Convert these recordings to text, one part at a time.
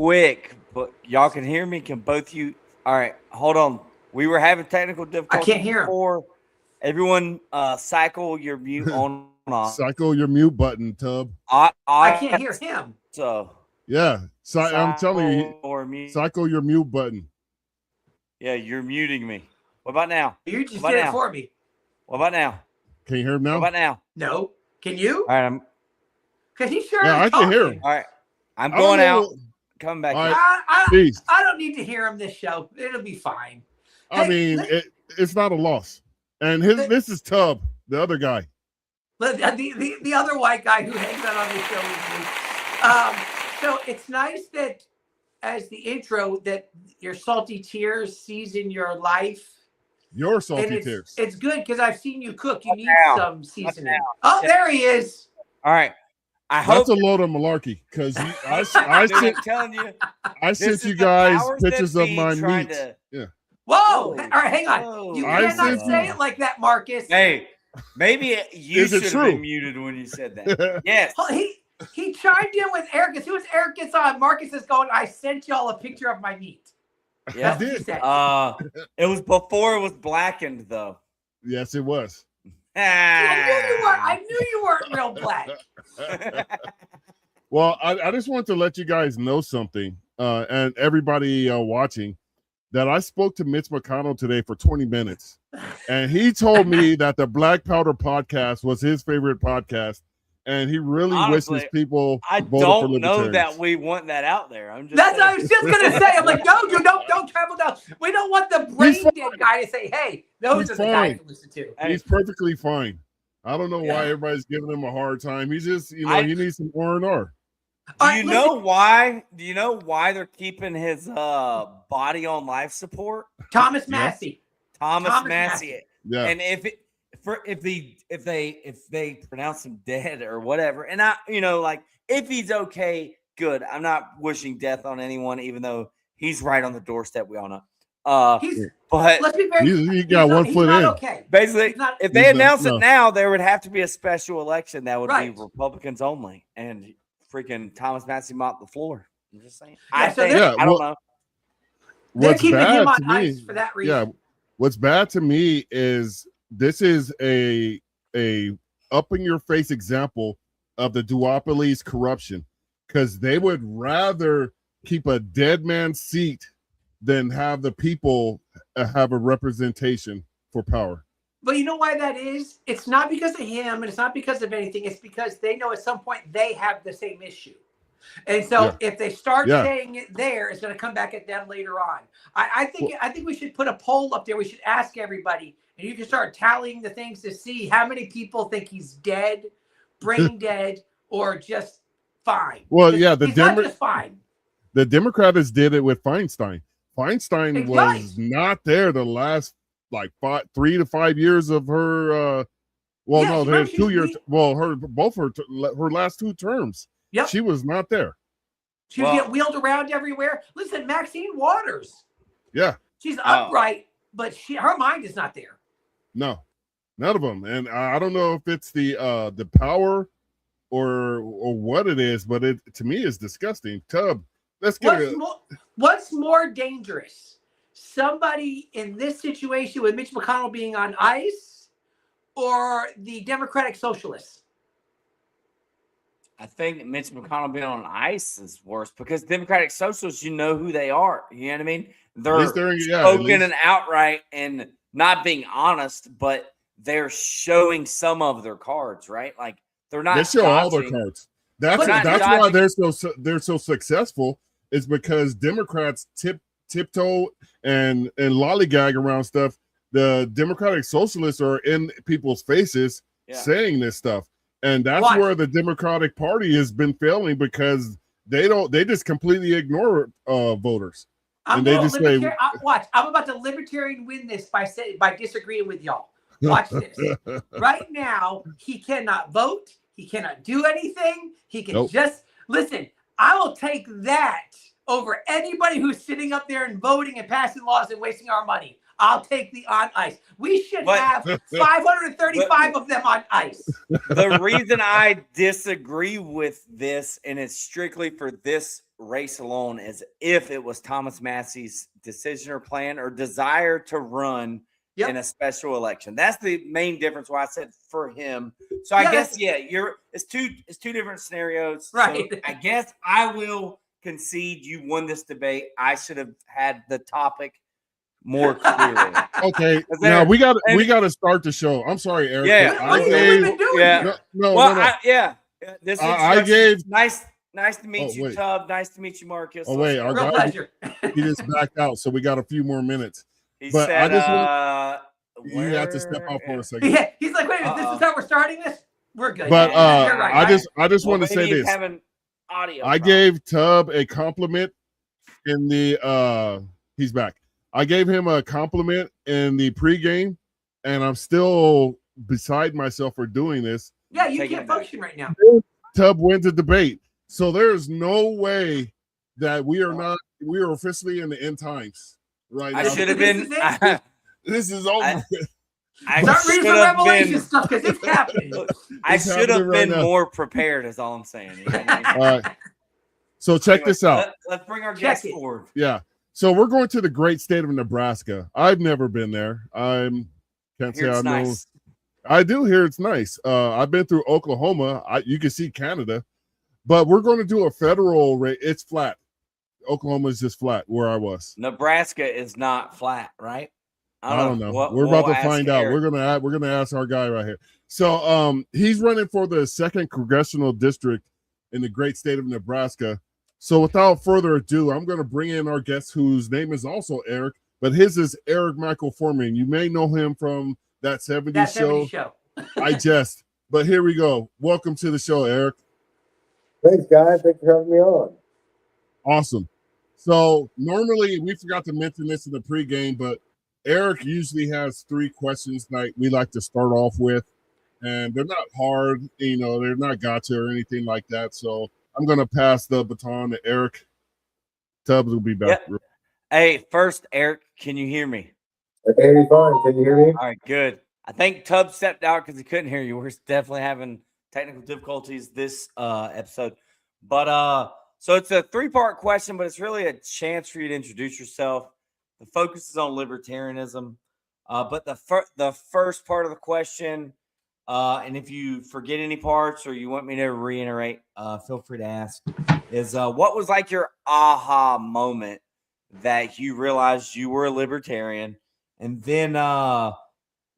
quick, but y'all can hear me. Can both you? All right, hold on. We were having technical difficulties. I can't hear him. Everyone, cycle your mute on and off. Cycle your mute button, Tub. I can't hear him. So yeah, I'm telling you, cycle your mute button. Yeah, you're muting me. What about now? You just did it for me. What about now? Can you hear him now? What about now? No. Can you? All right, because he's sure. Yeah, I can hear him. All right, I'm going out. Coming back. Right. I don't need to hear him this show. It'll be fine. I mean, it's not a loss. And this is Tub, the other guy. The other white guy who hangs out on the show with me. So it's nice that as the intro that your salty tears season your life. Your salty tears. It's good because I've seen you cook. You need some seasoning. Oh, there he is. All right. That's a load of malarkey because I sent you guys pictures of my meat. Yeah. Whoa! All right, hang on. You cannot say it like that, Marcus. Hey, maybe you should have been muted when you said that. Yes. He chimed in with Eric. As soon as Eric gets on, Marcus is going, I sent y'all a picture of my meat. Yeah. It was before it was blackened, though. Yes, it was. I knew you weren't real black. Well, I just want to let you guys know something, and everybody watching, that I spoke to Mitch McConnell today for 20 minutes, and he told me that the Black Powder podcast was his favorite podcast, and he really wishes people I don't know that we want that out there. I'm just That's what I was just gonna say. I'm like, no, dude, don't travel down. We don't want the brain dead guy to say, hey, those are the guys to listen to. He's perfectly fine. I don't know why everybody's giving him a hard time. He's just, he needs some R&R. Do you know why? Do you know why they're keeping his body on life support? Thomas Massey. Thomas Massey. Yeah. And if they pronounce him dead or whatever, and if he's okay, good. I'm not wishing death on anyone, even though he's right on the doorstep. We all know. But let's be very. He got one foot in. Okay. Basically, if they announce it now, there would have to be a special election that would be Republicans only, and freaking Thomas Massey mopped the floor. I'm just saying. I don't know. They're keeping him on ice for that reason. Yeah. What's bad to me is this is a up in your face example of the duopoly's corruption, because they would rather keep a dead man's seat than have the people have a representation for power. But you know why that is? It's not because of him, and it's not because of anything. It's because they know at some point they have the same issue. And so if they start saying it there, it's going to come back at them later on. I think we should put a poll up there. We should ask everybody, and you can start tallying the things to see how many people think he's dead, brain dead, or just fine. Well, yeah, not just fine. The Democrats did it with Feinstein. Feinstein was not there the last 3 to 5 years of her. Her 2 years. Her last two terms. Yep. She was not there. She would get wheeled around everywhere. Listen, Maxine Waters. Yeah. She's upright, but her mind is not there. No, none of them. And I don't know if it's the power or what it is, but it to me is disgusting. Tub, let's get it. What's more dangerous? Somebody in this situation with Mitch McConnell being on ice, or the Democratic Socialists? I think Mitch McConnell being on ice is worse, because Democratic Socialists, you know who they are. You know what I mean? They're spoken and outright and not being honest, but they're showing some of their cards, right? Like they're not. They show all their cards. That's why they're so successful. Is because Democrats tiptoe and lollygag around stuff. The Democratic Socialists are in people's faces saying this stuff. And that's where the Democratic Party has been failing, because they just completely ignore voters. I'm about to libertarian win this by disagreeing with y'all. Watch this. Right now, he cannot vote. He cannot do anything. He can just listen. I will take that over anybody who's sitting up there and voting and passing laws and wasting our money. I'll take the on ice. We should have 535 of them on ice. The reason I disagree with this, and it's strictly for this race alone as if it was Thomas Massey's decision or plan or desire to run in a special election. That's the main difference why I said for him. So I guess, it's two different scenarios. Right. So I guess I will concede you won this debate. I should have had the topic more clearly. Okay, now we got to start the show. I'm sorry, Eric. Yeah, what have we been doing here? No. This is I gave nice to meet you, Tub. Nice to meet you, Marcus. Oh wait, our guy, pleasure. He just backed out, so we got a few more minutes. He said, you have to step out for a second. Yeah, he's like, wait, this is how we're starting this. We're good. But right. I just want to say this. I gave Tub a compliment in the he's back. I gave him a compliment in the pregame, and I'm still beside myself for doing this. Yeah, you can't function right now. Tub wins the debate. So there's no way that we are officially in the end times right now. I should have been. This is over. Start reading the Revelation stuff because it's happening. I should have been more prepared, is all I'm saying. You know what I mean? All right. So check this out. Let's bring our guest forward. Yeah. So we're going to the great state of Nebraska. I've never been there. Can't say I know. Nice. I do hear it's nice. I've been through Oklahoma. You can see Canada, but we're going to do a federal rate. It's flat. Oklahoma is just flat where I was. Nebraska is not flat, right? I don't know. We're about to find out. We're gonna ask our guy right here. So he's running for the 2nd Congressional District in the great state of Nebraska. So without further ado, I'm going to bring in our guest whose name is also Eric, but his is Eric Michael Foreman. You may know him from that 70s show. I jest. But here we go. Welcome to the show, Eric. Thanks, guys. Thanks for having me on. Awesome. So normally we forgot to mention this in the pregame, but Eric usually has 3 questions like we like to start off with, and they're not hard, they're not gotcha or anything like that. So I'm going to pass the baton to Eric. Tubbs will be back. Yep. Hey, first, Eric, can you hear me? I can hear you fine. Can you hear me? All right, good. I think Tubbs stepped out because he couldn't hear you. We're definitely having technical difficulties this episode. But so it's a 3-part question, but it's really a chance for you to introduce yourself. The focus is on libertarianism. But the first part of the question, and if you forget any parts or you want me to reiterate, feel free to ask, is what was like your aha moment that you realized you were a libertarian? And then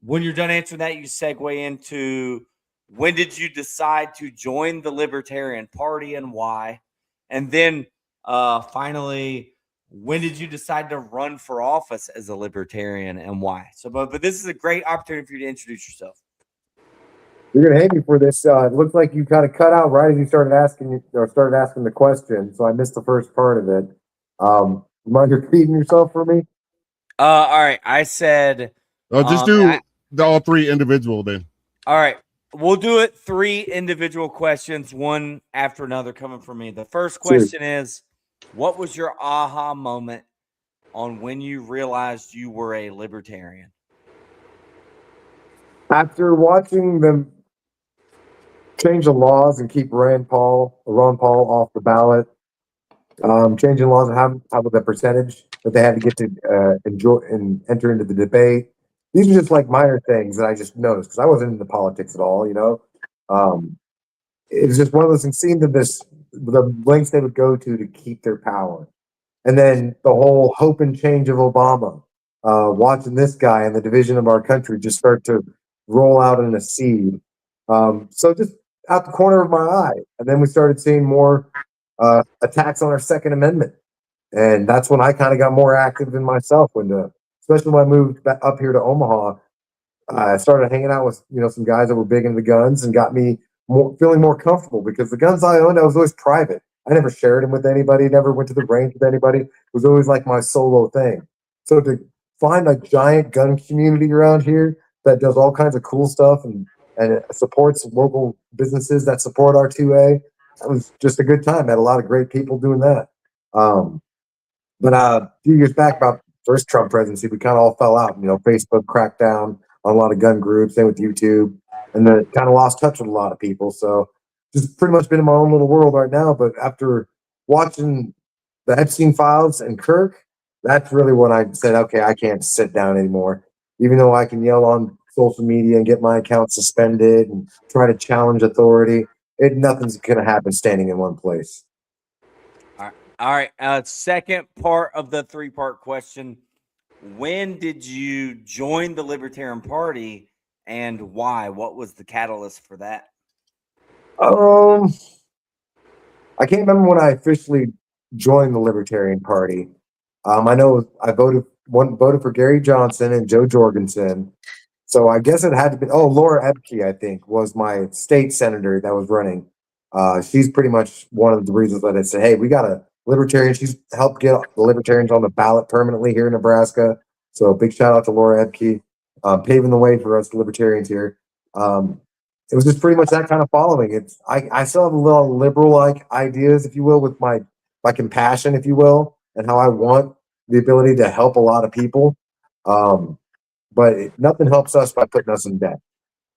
when you're done answering that, you segue into when did you decide to join the Libertarian Party and why? And then finally, when did you decide to run for office as a libertarian and why? So, but this is a great opportunity for you to introduce yourself. You're gonna hate me for this. It looks like you kind of cut out right as you started asking the question, so I missed the first part of it. Mind repeating yourself for me? All right. I said. Just do all 3 individual then. All right. We'll do it 3 individual questions, one after another coming from me. The first question is, what was your aha moment on when you realized you were a libertarian? After watching them change the laws and keep Ron Paul off the ballot, changing laws and how with the percentage that they had to get to enjoy and enter into the debate. These are just like minor things that I just noticed because I wasn't into politics at all, It was just one of those things, seeing the lengths they would go to keep their power. And then the whole hope and change of Obama, watching this guy and the division of our country just start to roll out in a seed. So just out the corner of my eye. And then we started seeing more attacks on our Second Amendment. And that's when I kind of got more active in myself, especially when I moved back up here to Omaha. I started hanging out with some guys that were big into guns and got me feeling more comfortable because the guns I owned, I was always private. I never shared them with anybody, never went to the range with anybody. It was always like my solo thing. So to find a giant gun community around here that does all kinds of cool stuff and supports local businesses that support R2A, that was just a good time. I had a lot of great people doing that. But a few years back, about first Trump presidency, we kind of all fell out. Facebook cracked down on a lot of gun groups, same with YouTube, and then kind of lost touch with a lot of people. So just pretty much been in my own little world right now. But after watching the Epstein files and Kirk, that's really when I said, okay, I can't sit down anymore. Even though I can yell on social media and get my account suspended and try to challenge authority, nothing's going to happen standing in one place. All right. Second part of the 3-part question. When did you join the Libertarian Party and why? What was the catalyst for that? I can't remember when I officially joined the Libertarian Party. I know I voted for Gary Johnson and Joe Jorgensen. So I guess it had to be, Laura Ebke, I think, was my state senator that was running. She's pretty much one of the reasons that I said, hey, we got a libertarian. She's helped get the libertarians on the ballot permanently here in Nebraska. So big shout out to Laura Ebke, paving the way for us libertarians here. It was just pretty much that kind of following. I still have a little liberal-like ideas, if you will, with my compassion, if you will, and how I want the ability to help a lot of people. But nothing helps us by putting us in debt.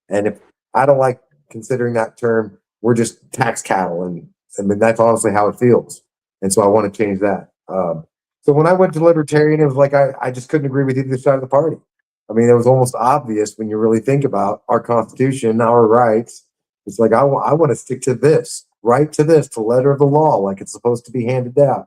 And if I don't like considering that term, we're just tax cattle. And I mean, that's honestly how it feels. And so I want to change that. So when I went to Libertarian, it was like I just couldn't agree with either side of the party. I mean, it was almost obvious when you really think about our Constitution, our rights. It's like, I want to stick to this, right to this, to letter of the law, like it's supposed to be handed down.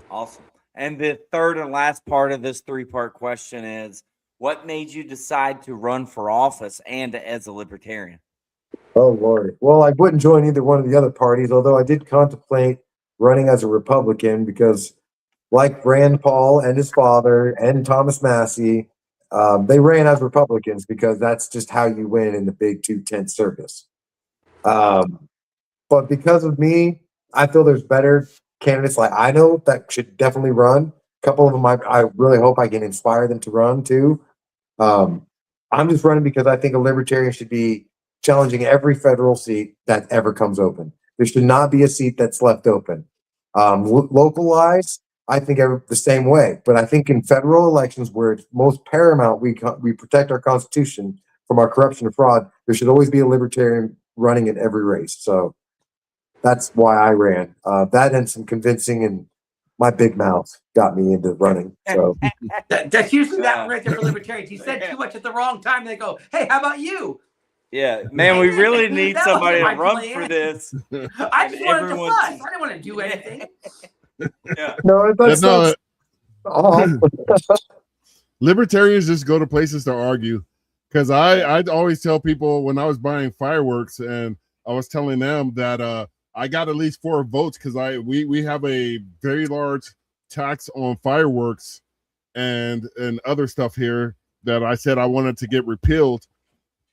Awesome. And the third and last part of this 3-part question is, what made you decide to run for office and as a libertarian? Oh, Lord. Well, I wouldn't join either one of the other parties, although I did contemplate running as a Republican because, like Rand Paul and his father and Thomas Massey, they ran as Republicans because that's just how you win in the big 2-tent circus. But because of me, I feel there's better candidates like I know that should definitely run. A couple of them, I really hope I can inspire them to run too. I'm just running because I think a libertarian should be challenging every federal seat that ever comes open. There should not be a seat that's left open. Localized, I think the same way. But I think in federal elections where it's most paramount, we protect our Constitution from our corruption and fraud, there should always be a libertarian running in every race. So that's why I ran. That and some convincing and my big mouth got me into running. So that's usually that right there for libertarians. He said too much at the wrong time. And they go, hey, how about you? Yeah, man, we really need somebody to run for this. I just wanted to fuss. I didn't want to do anything. Yeah. No, that's not. Libertarians just go to places to argue. Because I'd always tell people when I was buying fireworks, and I was telling them that I got at least 4 votes because we have a very large tax on fireworks and other stuff here that I said I wanted to get repealed.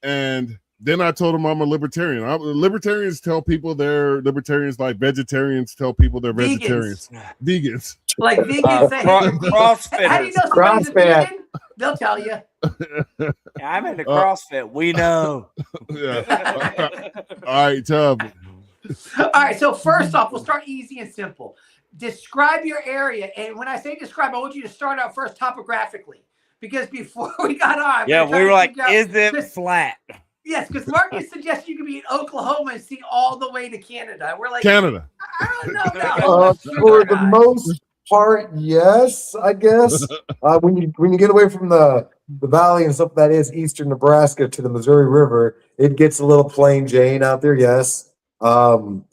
And then I told them I'm a libertarian. Libertarians tell people they're libertarians, like vegetarians tell people they're vegetarians. Vegans. Like vegans say, CrossFit. How do you know somebody's a vegan? They'll tell you. Yeah, I'm into CrossFit. We know. Yeah. All right, Tub. All right, so first off, we'll start easy and simple. Describe your area. And when I say describe, I want you to start out first topographically. Because before we got on, we were like, is it flat? Yes, because Marcus suggested you could be in Oklahoma and see all the way to Canada. We're like, Canada. I don't know. For the most part, yes, I guess. When you get away from the valley and stuff that is eastern Nebraska to the Missouri River, it gets a little plain Jane out there, yes. And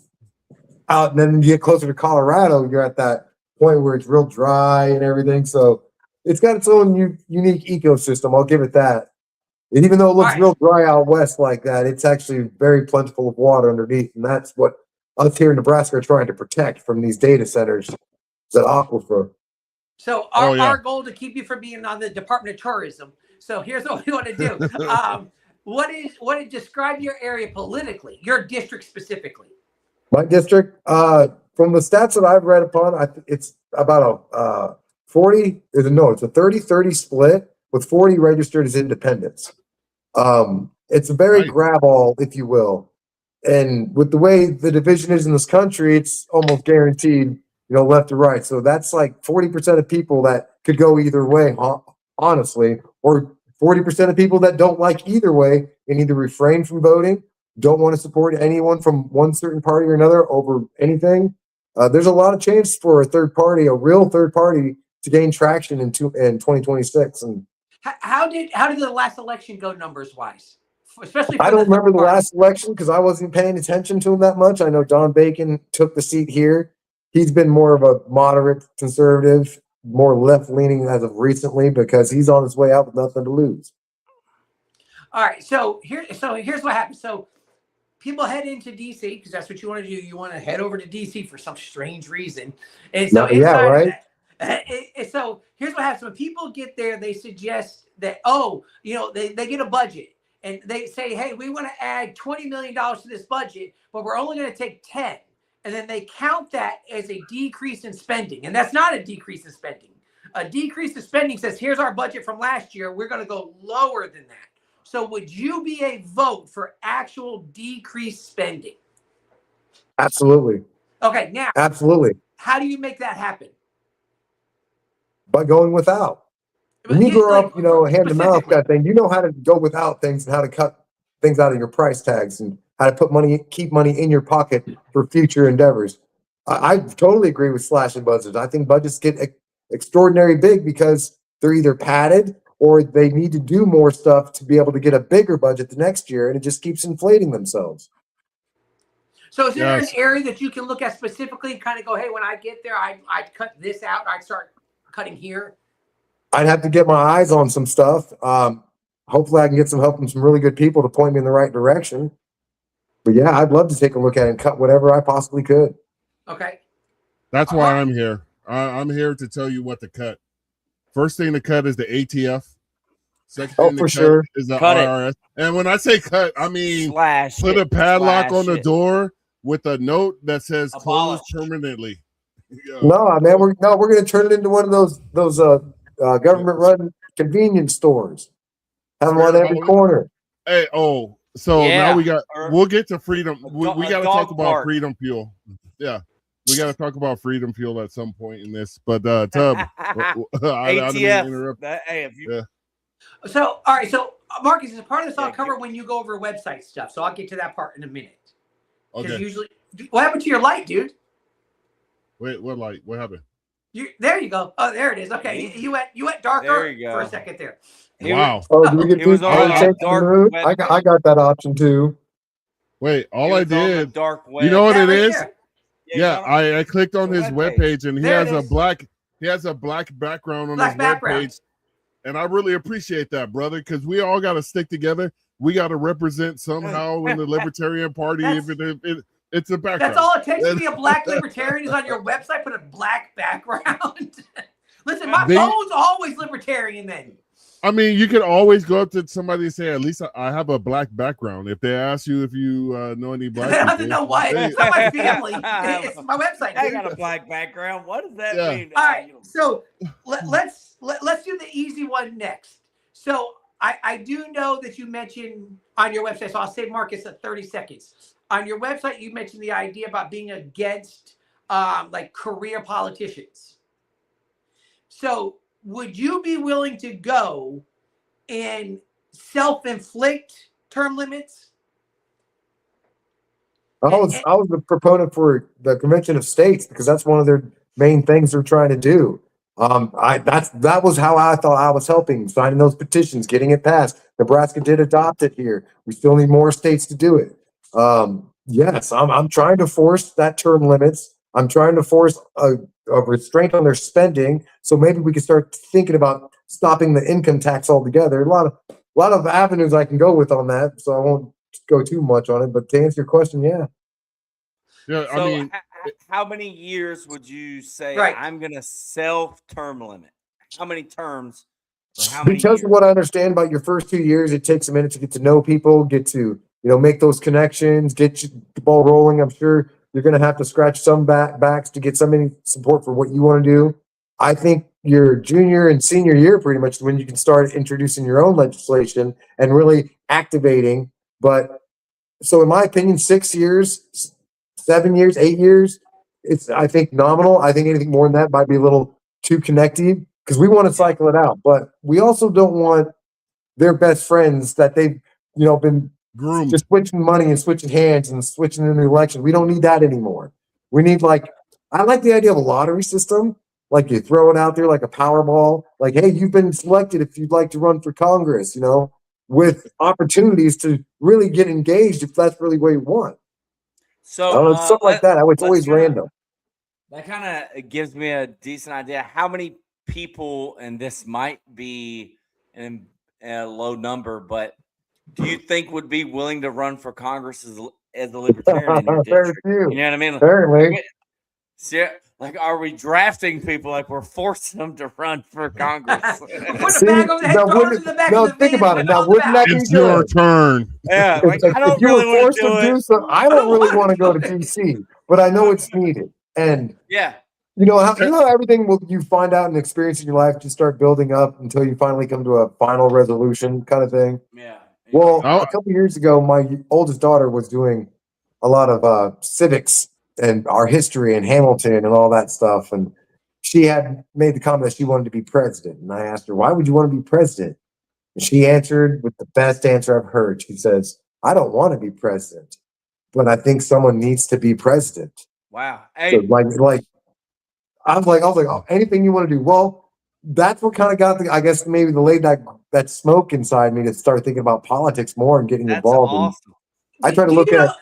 then you get closer to Colorado, you're at that point where it's real dry and everything. So it's got its own unique ecosystem. I'll give it that. And even though it looks real dry out west like that, it's actually very plentiful of water underneath. And that's what us here in Nebraska are trying to protect from these data centers, that aquifer. So our goal to keep you from being on the Department of Tourism. So here's what we want to do. Describe your area politically, your district specifically. My district, from the stats that I've read upon, it's about a 30-30 split with 40 registered as independents. It's a very grab all, if you will. And with the way the division is in this country, it's almost guaranteed, left to right. So that's like 40% of people that could go either way, honestly, or 40% of people that don't like either way and either refrain from voting don't want to support anyone from one certain party or another over anything, there's a lot of chance for a third party, a real third party, to gain traction in 2026. And how did the last election go numbers wise? Especially I don't remember the last election because I wasn't paying attention to him that much. I know John Bacon took the seat here. He's been more of a moderate conservative, more left leaning as of recently because he's on his way out with nothing to lose. All right, so here's what happens. So people head into DC because that's what you want to do. You want to head over to DC for some strange reason. And so so here's what happens. When people get there, they suggest that, they get a budget and they say, hey, we want to add $20 million to this budget, but we're only going to take 10. And then they count that as a decrease in spending. And that's not a decrease in spending. A decrease in spending says, here's our budget from last year. We're going to go lower than that. So would you be a vote for actual decreased spending? Absolutely. Okay, now. Absolutely. How do you make that happen? By going without. When you grow up, hand to mouth kind of thing, you know how to go without things and how to cut things out of your price tags and how to keep money in your pocket for future endeavors. I totally agree with slashing budgets. I think budgets get extraordinary big because they're either padded or they need to do more stuff to be able to get a bigger budget the next year, and it just keeps inflating themselves. So is there an area that you can look at specifically and kind of go, hey, when I get there, I'd cut this out, I'd start cutting here? I'd have to get my eyes on some stuff. Hopefully I can get some help from some really good people to point me in the right direction. But yeah, I'd love to take a look at it and cut whatever I possibly could. Okay. That's why I'm here. I'm here to tell you what to cut. First thing to cut is the ATF. Second thing to cut is the IRS. And when I say cut, I mean put a padlock on the door with a note that says closed permanently. No, man, we're going to turn it into one of those government-run convenience stores. Have them on every corner. Hey, now we'll get to freedom. We got to talk about freedom fuel. Yeah. We got to talk about freedom fuel at some point in this, but Tub, ATF. So, all right. So, Marcus, as part of this, I'll cover when you go over website stuff. So, I'll get to that part in a minute. Okay. Usually, what happened to your light, dude? Wait, what light? What happened? There you go. Oh, there it is. Okay, you went darker for a second there. Wow. Do we get dark? I got that option too. Wait, all I did. You know what it is? Yeah, I clicked on his webpage and he has a black background on his webpage. And I really appreciate that, brother, because we all got to stick together. We got to represent somehow in the Libertarian Party. It's a background. That's all it takes to be a black libertarian is on your website, put a black background. Listen, my phone's always libertarian then. I mean, you could always go up to somebody and say, at least I have a black background. If they ask you if you know any black people. I don't know why. It's not my family. It's my website. Dude. I got a black background. What does that mean? All right. So let's do the easy one next. So I do know that you mentioned on your website, so I'll save Marcus at 30 seconds. On your website, you mentioned the idea about being against like career politicians. So would you be willing to go and self-inflict term limits? I was the proponent for the Convention of States because that's one of their main things they're trying to do. That was how I thought I was helping, signing those petitions, getting it passed. Nebraska did adopt it here. We still need more states to do it. Yes, I'm trying to force that term limits. I'm trying to force a restraint on their spending, so maybe we can start thinking about stopping the income tax altogether. A lot of avenues I can go with on that, so I won't go too much on it. But to answer your question, yeah. Yeah, so I mean, how many years would you say I'm going to self-term limit? How many terms? Because of what I understand about your first 2 years, it takes a minute to get to know people, get to make those connections, get the ball rolling. I'm sure you're going to have to scratch some backs to get some support for what you want to do. I think your junior and senior year pretty much is when you can start introducing your own legislation and really activating. But so in my opinion, 6 years, 7 years, 8 years, it's, I think, nominal. I think anything more than that might be a little too connected because we want to cycle it out. But we also don't want their best friends that they've been groomed. Just switching money and switching hands and switching in the election. We don't need that anymore. We need I like the idea of a lottery system. Like you throw it out there like a Powerball. Like, hey, you've been selected if you'd like to run for Congress, with opportunities to really get engaged if that's really what you want. So something like that. It's always random. That kind of gives me a decent idea. How many people, and this might be a low number, but do you think would be willing to run for Congress as a libertarian in your district? You know what I mean? Apparently. Are we drafting people like we're forcing them to run for Congress? Put a bag over the head, throw it in the back of the van. Think about it. Now, wouldn't that be It's your turn. Yeah, I don't really want to do it. I don't really want to go to DC, but I know it's needed. And yeah. how everything you find out and experience in your life just start building up until you finally come to a final resolution kind of thing. Yeah. Well, a couple years ago, my oldest daughter was doing a lot of civics and our history and Hamilton and all that stuff. And she had made the comment that she wanted to be president. And I asked her, why would you want to be president? And she answered with the best answer I've heard. She says, I don't want to be president, but I think someone needs to be president. Wow. Hey. So I was like, oh, anything you want to do. Well, that's what kind of got I guess maybe the late night, that smoke inside me to start thinking about politics more and getting involved. Awesome. I try to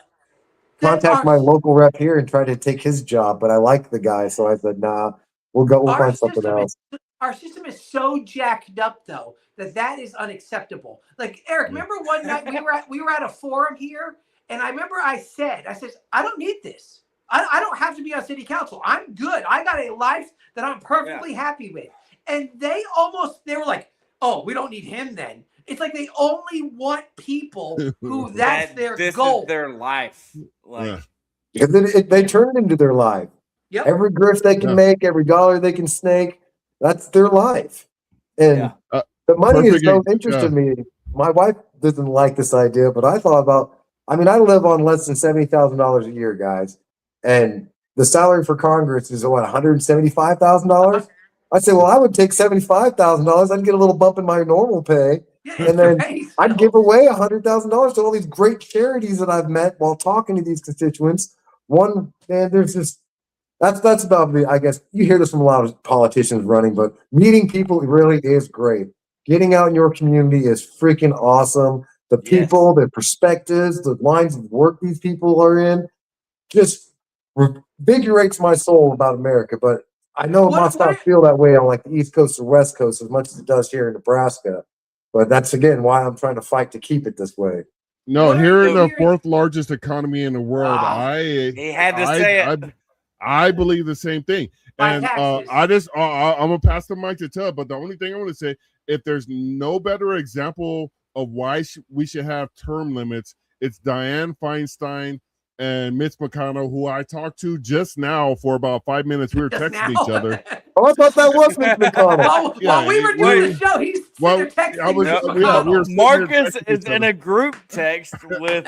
contact my local rep here and try to take his job, but I like the guy. So I said, nah, we'll find something else. Our system is so jacked up though, that is unacceptable. Like Eric, remember one night we were at a forum here, and I remember I said, I don't need this. I don't have to be on city council. I'm good. I got a life that I'm perfectly happy with. And they were like, oh, we don't need him then. It's like they only want people who that's their goal. Is their life. They turn it into their life. Yep. Every grift they can make, every dollar they can snake, that's their life. And the money is no interest to me. My wife doesn't like this idea, but I thought about, I live on less than $70,000 a year, guys. And the salary for Congress is what, $175,000? I said, well, I would take $75,000. I'd get a little bump in my normal pay. And then I'd give away $100,000 to all these great charities that I've met while talking to these constituents. That's about me. I guess you hear this from a lot of politicians running, but meeting people really is great. Getting out in your community is freaking awesome. The people, the perspectives, the lines of work these people are in, just invigorates my soul about America. But I know it must not feel that way on the East Coast or West Coast as much as it does here in Nebraska. But that's again why I'm trying to fight to keep it this way. No, here in the fourth largest economy in the world, he had to say it. I believe the same thing. And I'm gonna pass the mic to Tub, but the only thing I want to say, if there's no better example of why we should have term limits, it's Dianne Feinstein and Mitch McConnell, who I talked to just now for about 5 minutes. We were texting each other. Oh, I thought that was Mitch McConnell. While we were doing the show, he's texting. Marcus is in a group text with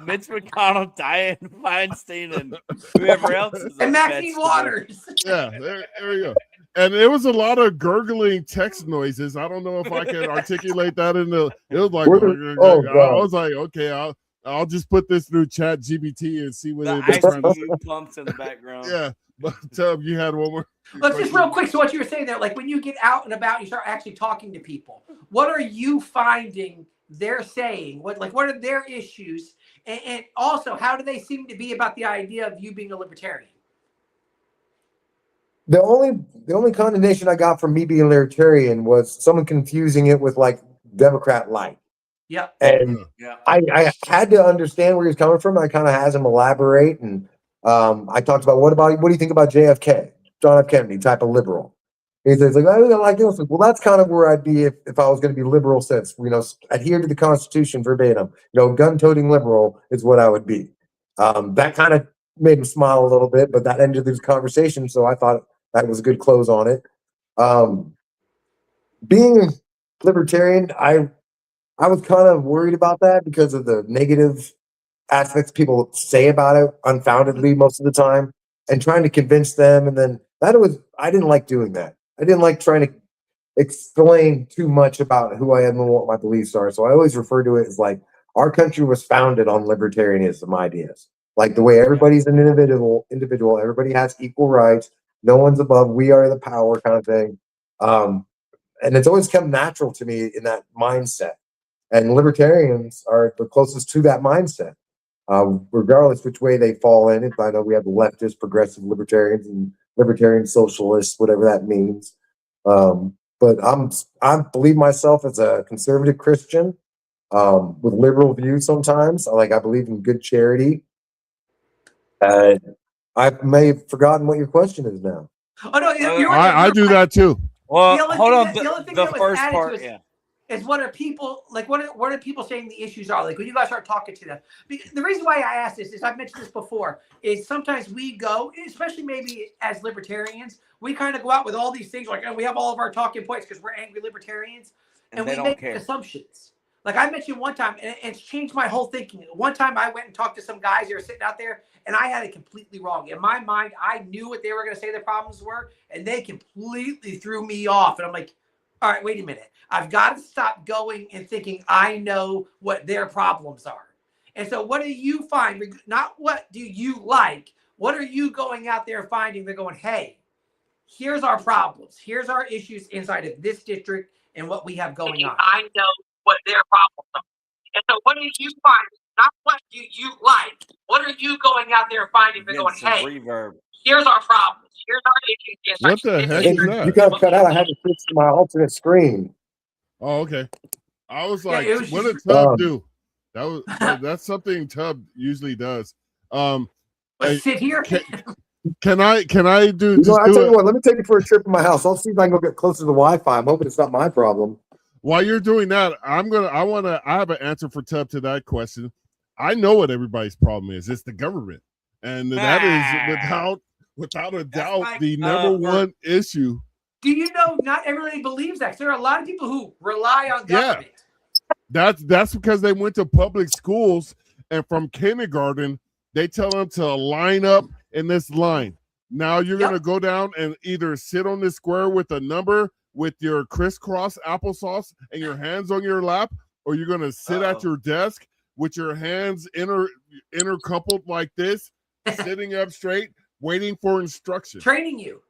Mitch McConnell, Dianne Feinstein, and whoever else is. And Maxine Waters. Yeah, there we go. And it was a lot of gurgling text noises. I don't know if I can articulate that in the. It was like, I was like, okay, I'll just put this through Chat GBT and see what it's trying to do. Pumps in the background. Yeah, but Tub, you had one more. Let's just real quick. So what you were saying there, like when you get out and about, you start actually talking to people. What are you finding they're saying? What are their issues? And also, how do they seem to be about the idea of you being a libertarian? The only condemnation I got from me being a libertarian was someone confusing it with Democrat light. Yeah. And I had to understand where he was coming from. I kind of had him elaborate, and I talked about what do you think about JFK, John F. Kennedy type of liberal? He says I like this. Well, that's kind of where I'd be if I was going to be liberal, since adhere to the Constitution verbatim. Gun-toting liberal is what I would be. That kind of made him smile a little bit, but that ended this conversation. So I thought that was a good close on it. Being libertarian, I was kind of worried about that because of the negative aspects people say about it unfoundedly most of the time, and trying to convince them. And then I didn't like doing that. I didn't like trying to explain too much about who I am and what my beliefs are. So I always refer to it as Our country was founded on libertarianism ideas, like the way everybody's an individual, everybody has equal rights, no one's above, we are the power kind of thing. And it's always come natural to me in that mindset. And libertarians are the closest to that mindset, regardless which way they fall in it. I know we have leftist, progressive libertarians and libertarian socialists, whatever that means. But I believe myself as a conservative Christian with liberal views sometimes. I believe in good charity. I may have forgotten what your question is now. Oh, no, I do that too. Well, hold on. The other thing the that was first added part, to is what are people like? What are people saying the issues are? Like when you guys start talking to them. The reason why I asked this is I've mentioned this before. Is sometimes we go, especially maybe as libertarians, we kind of go out with all these things like, and we have all of our talking points because we're angry libertarians, and we make assumptions. Like I mentioned one time, and it's changed my whole thinking. One time I went and talked to some guys that were sitting out there, and I had it completely wrong. In my mind, I knew what they were going to say their problems were, and they completely threw me off. And I'm like, all right, wait a minute. I've got to stop going and thinking I know what their problems are. And so what do you find? Not what do you like. What are you going out there finding? They're going, hey, here's our problems. Here's our issues inside of this district and what we have going on. I know what their problems are. And so what do you find? Not what do you like. What are you going out there finding? They're going, hey, here's our problems. Here's our issues. What the heck is that? You got cut out. I had to switch to my alternate screen. Oh, okay. I was like, what did Tub do? That's something Tub usually does. Sit here. Can I do? I tell you what. Let me take you for a trip in my house. I'll see if I can go get closer to the Wi-Fi. I'm hoping it's not my problem. While you're doing that, I have an answer for Tub to that question. I know what everybody's problem is. It's the government, and that is without a doubt the number one issue. Do you know not everybody believes that? There are a lot of people who rely on government. Yeah, that's because they went to public schools, and from kindergarten they tell them to line up in this line. Now you're going to go down and either sit on this square with a number with your crisscross applesauce and your hands on your lap, or you're going to sit at your desk with your hands intercoupled like this, sitting up straight, waiting for instruction. Training you.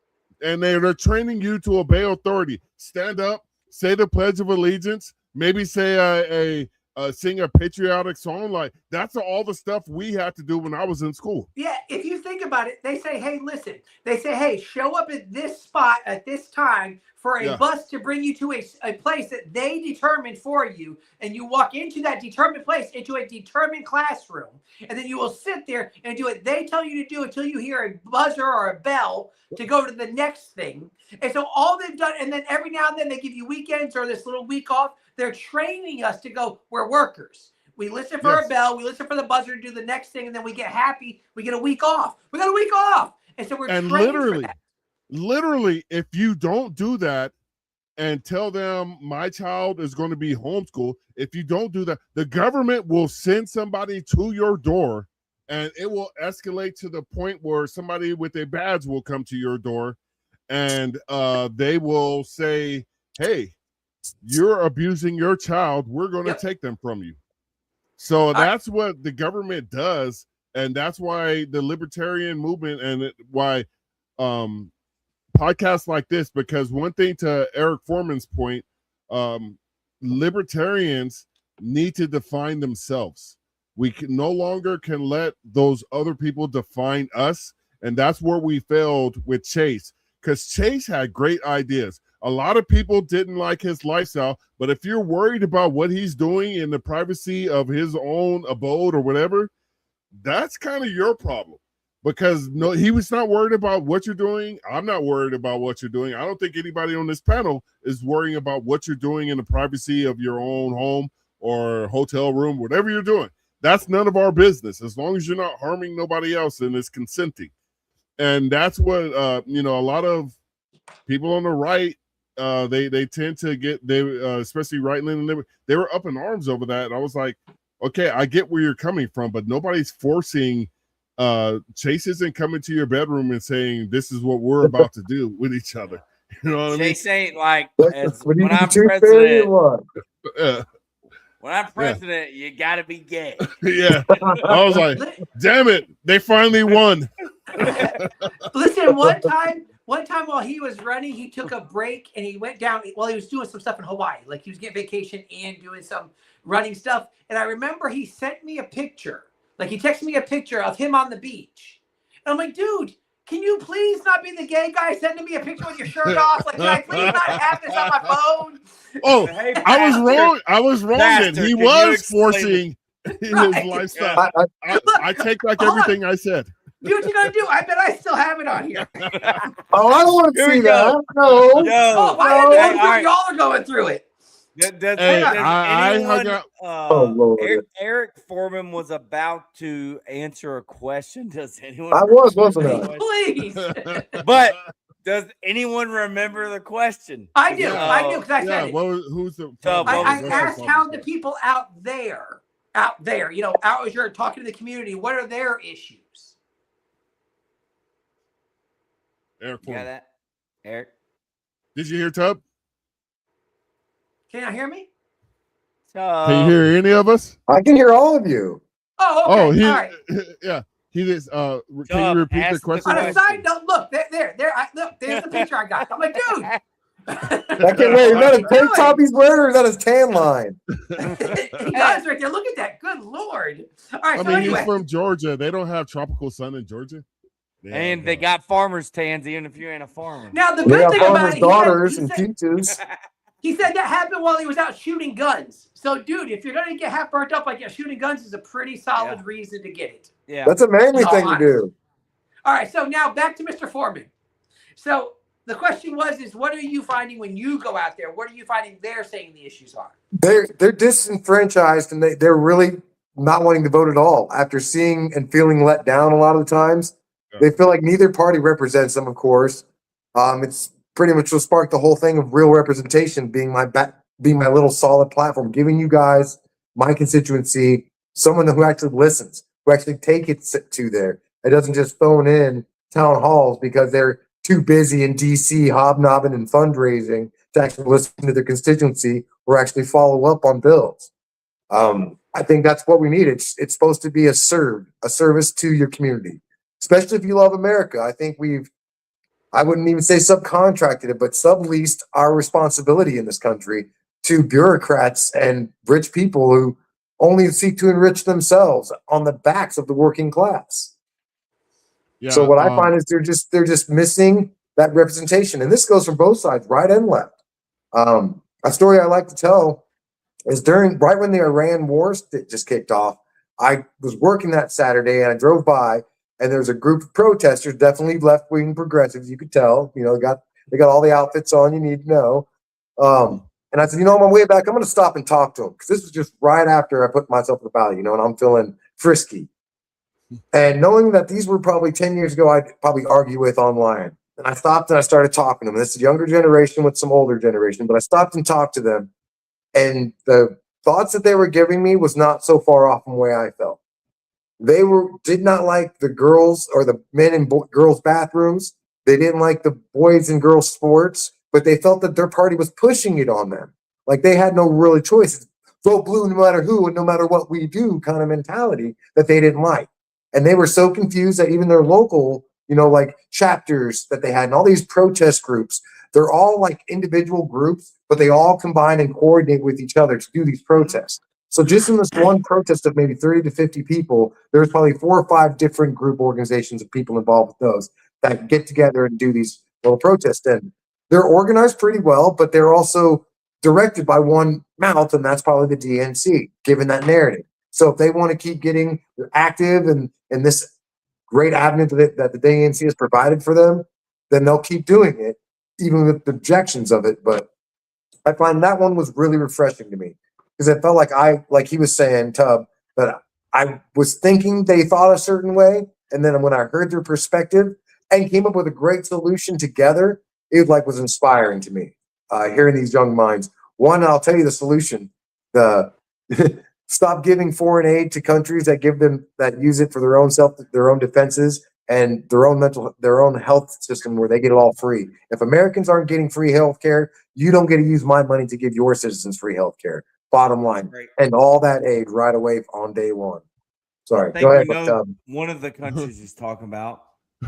And they're training you to obey authority. Stand up, say the Pledge of Allegiance, maybe say sing a patriotic song. Like that's all the stuff we had to do when I was in school. Yeah, if you think about it, they say, hey, listen. They say, hey, show up at this spot at this time for a bus to bring you to a place that they determined for you. And you walk into that determined place, into a determined classroom. And then you will sit there and do what they tell you to do until you hear a buzzer or a bell to go to the next thing. And so all they've done, and then every now and then they give you weekends or this little week off. They're training us to go, we're workers. We listen for a bell. We listen for the buzzer to do the next thing. And then we get happy. We get a week off. We got a week off. And so we're trained for that. Literally, if you don't do that and tell them my child is going to be homeschooled, if you don't do that, the government will send somebody to your door and it will escalate to the point where somebody with a badge will come to your door and they will say, hey, you're abusing your child. We're going to take them from you. So that's what the government does. And that's why the libertarian movement and why podcasts like this, because one thing to Eric Foreman's point, libertarians need to define themselves. We no longer can let those other people define us. And that's where we failed with Chase, because Chase had great ideas. A lot of people didn't like his lifestyle, but if you're worried about what he's doing in the privacy of his own abode or whatever, that's kind of your problem. Because no, he was not worried about what you're doing. I'm not worried about what you're doing. I don't think anybody on this panel is worrying about what you're doing in the privacy of your own home or hotel room, whatever you're doing. That's none of our business. As long as you're not harming nobody else and it's consenting. And that's what, a lot of people on the right, they tend to get, especially right-leaning, they were up in arms over that. And I was like, okay, I get where you're coming from, but nobody's forcing Chase isn't coming to your bedroom and saying this is what we're about to do with each other. You know what I mean? Chase ain't like when I'm president. when I'm president, you got to be gay. Yeah. I was like, damn it. They finally won. Listen, one time while he was running, he took a break and he went down while he was doing some stuff in Hawaii. Like he was getting vacation and doing some running stuff. And I remember he sent me a picture. Like he texted me a picture of him on the beach. And I'm like, dude, can you please not be the gay guy sending me a picture with your shirt off? Like, can I please not have this on my phone? Oh, hey, I was wrong. I was wrong. Pastor, he was forcing his Right. lifestyle. I take back everything I said. Do what you gotta do. I bet I still have it on here. Oh, I don't want to see that. No. Oh, why did y'all are going through it? Eric Foreman was about to answer a question. Does anyone? I wasn't I? Please. But does anyone remember the question? I do. I do because I said it. Who's the? I asked how the people out there, you know, out as you're talking to the community, what are their issues? Eric Foreman. Got that? Eric? Did you hear Tub? Can you hear me? Can you hear any of us? I can hear all of you. Oh, okay. All right. Yeah. He is. Can you repeat the question? On a side note, look, there. Look, there's the picture I got. I'm like, dude. I can't wait. Is that a tank top he's wearing, or is that his tan line? He does right there. Look at that. Good Lord. All right. I mean, he's from Georgia. They don't have tropical sun in Georgia. And they got farmers' tans, even if you ain't a farmer. Now the good thing about it, daughters and futures. He said that happened while he was out shooting guns. So, dude, if you're going to get half burnt up like that, shooting guns is a pretty solid reason to get it. Yeah. That's a manly thing to do. All right. So now back to Mr. Foreman. So the question is what are you finding when you go out there? What are you finding they're saying the issues are? They're disenfranchised and they're really not wanting to vote at all. After seeing and feeling let down a lot of the times, they feel like neither party represents them, of course. It's pretty much will spark the whole thing of real representation being my little solid platform, giving you guys, my constituency, someone who actually listens, who actually take it to there. It doesn't just phone in town halls because they're too busy in DC hobnobbing and fundraising to actually listen to their constituency or actually follow up on bills. I think that's what we need. It's supposed to be a service to your community, especially if you love America. I think I wouldn't even say subcontracted it, but subleased our responsibility in this country to bureaucrats and rich people who only seek to enrich themselves on the backs of the working class. Yeah, so what I find is they're just missing that representation. And this goes from both sides, right and left. A story I like to tell is right when the Iran war just kicked off, I was working that Saturday and I drove by and there's a group of protesters, definitely left-wing progressives, you could tell. You know, they got all the outfits on you need to know. And I said, on my way back, I'm going to stop and talk to them because this was just right after I put myself in the ballot, and I'm feeling frisky. And knowing that these were probably 10 years ago, I'd probably argue with online. And I stopped and I started talking to them. This is a younger generation with some older generation, but I stopped and talked to them. And the thoughts that they were giving me was not so far off from the way I felt. They did not like the girls or the men and girls' bathrooms. They didn't like the boys and girls' sports, but they felt that their party was pushing it on them. Like they had no really choice. Vote blue no matter who and no matter what we do kind of mentality that they didn't like. And they were so confused that even their local, like chapters that they had and all these protest groups, they're all like individual groups, but they all combine and coordinate with each other to do these protests. So just in this one protest of maybe 30 to 50 people, there's probably 4 or 5 different group organizations of people involved with those that get together and do these little protests. And they're organized pretty well, but they're also directed by one mouth, and that's probably the DNC, given that narrative. So if they want to keep getting active and in this great avenue that the DNC has provided for them, then they'll keep doing it, even with the objections of it. But I find that one was really refreshing to me because it felt like he was saying, Tub, that I was thinking they thought a certain way, and then when I heard their perspective and came up with a great solution together, it was inspiring to me. Hearing these young minds. One, I'll tell you the solution: stop giving foreign aid to countries that use it for their own defenses and their own health system where they get it all free. If Americans aren't getting free health care, you don't get to use my money to give your citizens free health care. Bottom line. Right. And all that aid right away on day one. Sorry. I think Go ahead. we know one of the countries he's talking about.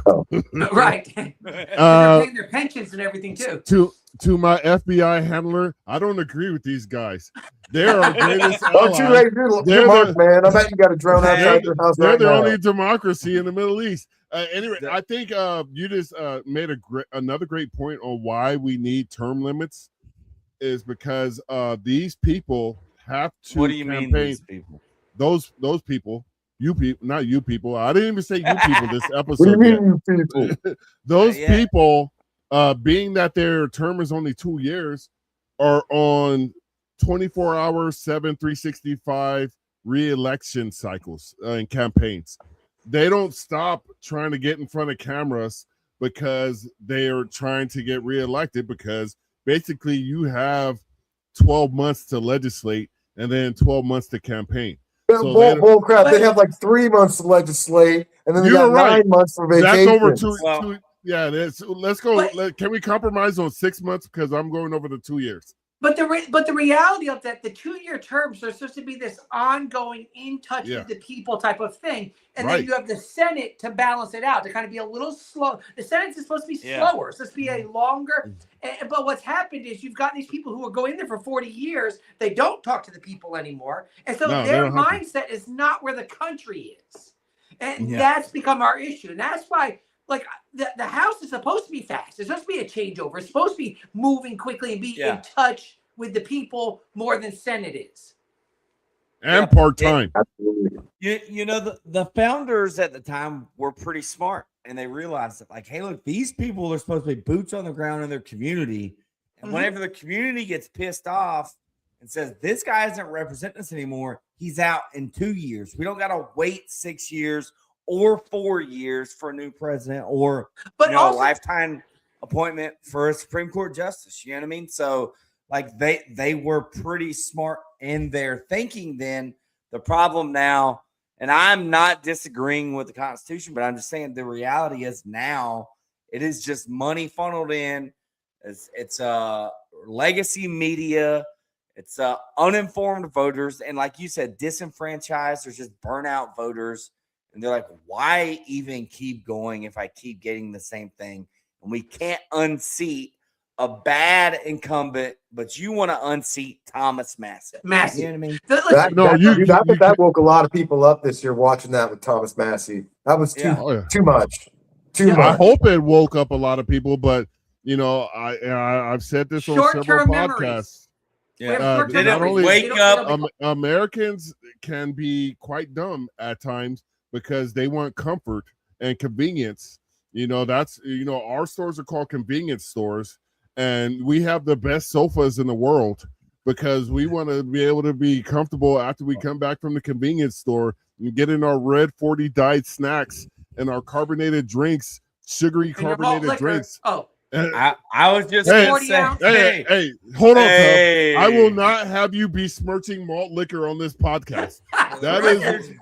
Oh. Right. They're paying their pensions and everything too. To my FBI handler, I don't agree with these guys. They're our greatest ally. Don't you raise your mark, man. I bet you got a drone outside your house They're right the now. only democracy in the Middle East. Anyway, I think you just made another great point on why we need term limits is because these people have to What do you campaign. mean these people? Those people, you people, not you people. I didn't even say you people this episode. What do you mean, you people? Those people, being that their term is only 2 years, are on 24 hours, 365 re-election cycles and campaigns. They don't stop trying to get in front of cameras because they are trying to get reelected, because basically you have 12 months to legislate and then 12 months to campain. So bull crap. They have like 3 months to legislate, and then they got 9 months for vacation. That's over two. Yeah, let's go. Can we compromise on 6 months? Because I'm going over the 2 years. But the reality of that, the 2-year terms are supposed to be this ongoing, in touch with the people type of thing, and then you have the Senate to balance it out, to kind of be a little slow. The Senate is supposed to be slower. It's supposed to be a longer. But what's happened is you've got these people who are going there for 40 years. They don't talk to the people anymore, and so their mindset is not where the country is, and that's become our issue, and that's why. Like the House is supposed to be fast. It's supposed to be a changeover. It's supposed to be moving quickly and be in touch with the people more than Senate is. And part-time. You know, the founders at the time were pretty smart, and they realized that, like, hey, look, these people are supposed to be boots on the ground in their community. And whenever the community gets pissed off and says, this guy isn't representing us anymore, he's out in 2 years. We don't got to wait 6 years or 4 years for a new president, or a lifetime appointment for a Supreme Court justice. You know what I mean? So, like, they were pretty smart in their thinking then. The problem now, and I'm not disagreeing with the Constitution, but I'm just saying the reality is now it is just money funneled in. It's legacy media. It's uninformed voters. And like you said, disenfranchised. There's just burnout voters. And they're like, why even keep going if I keep getting the same thing? And we can't unseat a bad incumbent, but you want to unseat Thomas Massey. You know what I mean? That woke a lot of people up this year watching that with Thomas Massey. That was too much. Too much. I hope it woke up a lot of people, but I've said this on several podcasts. Not only wake up. Americans can be quite dumb at times, because they want comfort and convenience. Our stores are called convenience stores, and we have the best sofas in the world because we want to be able to be comfortable after we come back from the convenience store and get in our red 40 diet snacks and our carbonated drinks, sugary carbonated drinks. I was just hey, hold on, Tub. I will not have you besmirching malt liquor on this podcast. I didn't say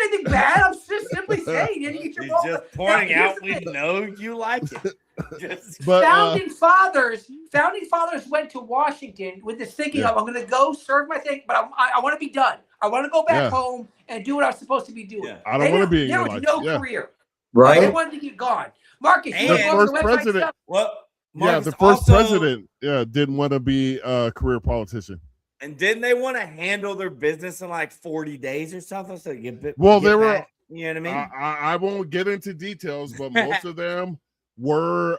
anything bad. I'm just simply saying you get your malt. Just pointing out we know you like it. Founding fathers went to Washington with this thinking of, I'm going to go serve my thing, but I want to be done. I want to go back home and do what I was supposed to be doing. I don't want to be in your life. There was no career. Right? They wanted to get gone. Marcus, the first president. The first president didn't want to be a career politician. And didn't they want to handle their business in like 40 days or something? So they were, you know what I mean? I won't get into details, but most of them were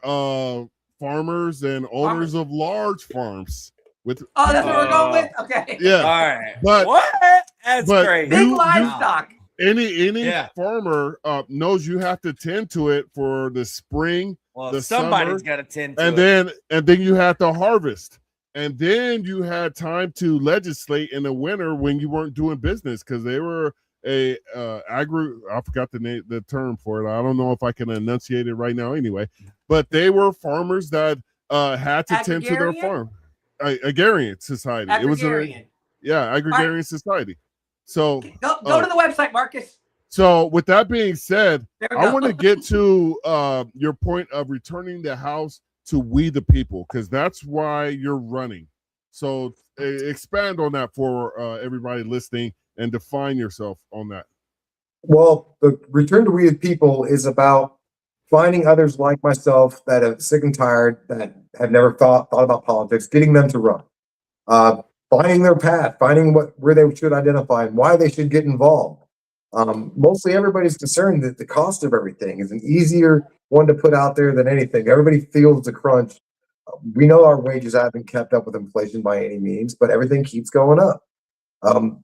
farmers and owners of large farms. That's what we're going with? Okay. Yeah. All right. But what? That's crazy. Big livestock. Any farmer knows you have to tend to it for the spring. Well, somebody's got to tend to it. And then you have to harvest. And then you had time to legislate in the winter when you weren't doing business, because they were I forgot the term for it. I don't know if I can enunciate it right now anyway. But they were farmers that had to tend to their farm. Agrarian society. Agrarian. It was agrarian society. So go to the website, Marcus. So with that being said, I want to get to your point of returning the House to we the people, because that's why you're running. So expand on that for everybody listening and define yourself on that. Well, the return to we the people is about finding others like myself that are sick and tired, that have never thought about politics, getting them to run, finding their path, finding where they should identify and why they should get involved. Mostly everybody's concerned that the cost of everything is an easier one to put out there than anything. Everybody feels the crunch. We know our wages haven't kept up with inflation by any means, but everything keeps going up. That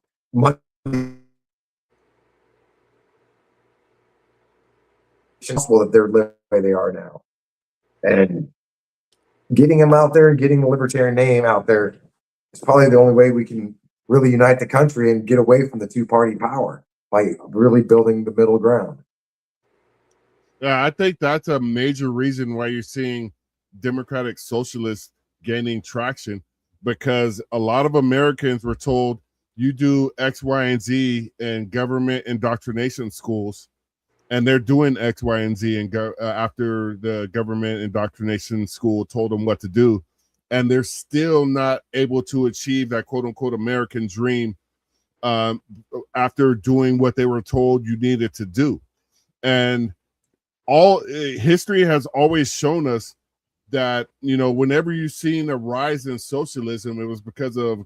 they're living the way they are now, and getting them out there and getting the libertarian name out there is probably the only way we can really unite the country and get away from the two-party power by really building the middle ground. Yeah, I think that's a major reason why you're seeing democratic socialists gaining traction, because a lot of Americans were told you do X, Y, and Z in government indoctrination schools, and they're doing X, Y, and Z and after the government indoctrination school told them what to do, and they're still not able to achieve that quote-unquote American dream after doing what they were told you needed to do. And history has always shown us that, whenever you've seen a rise in socialism, it was because of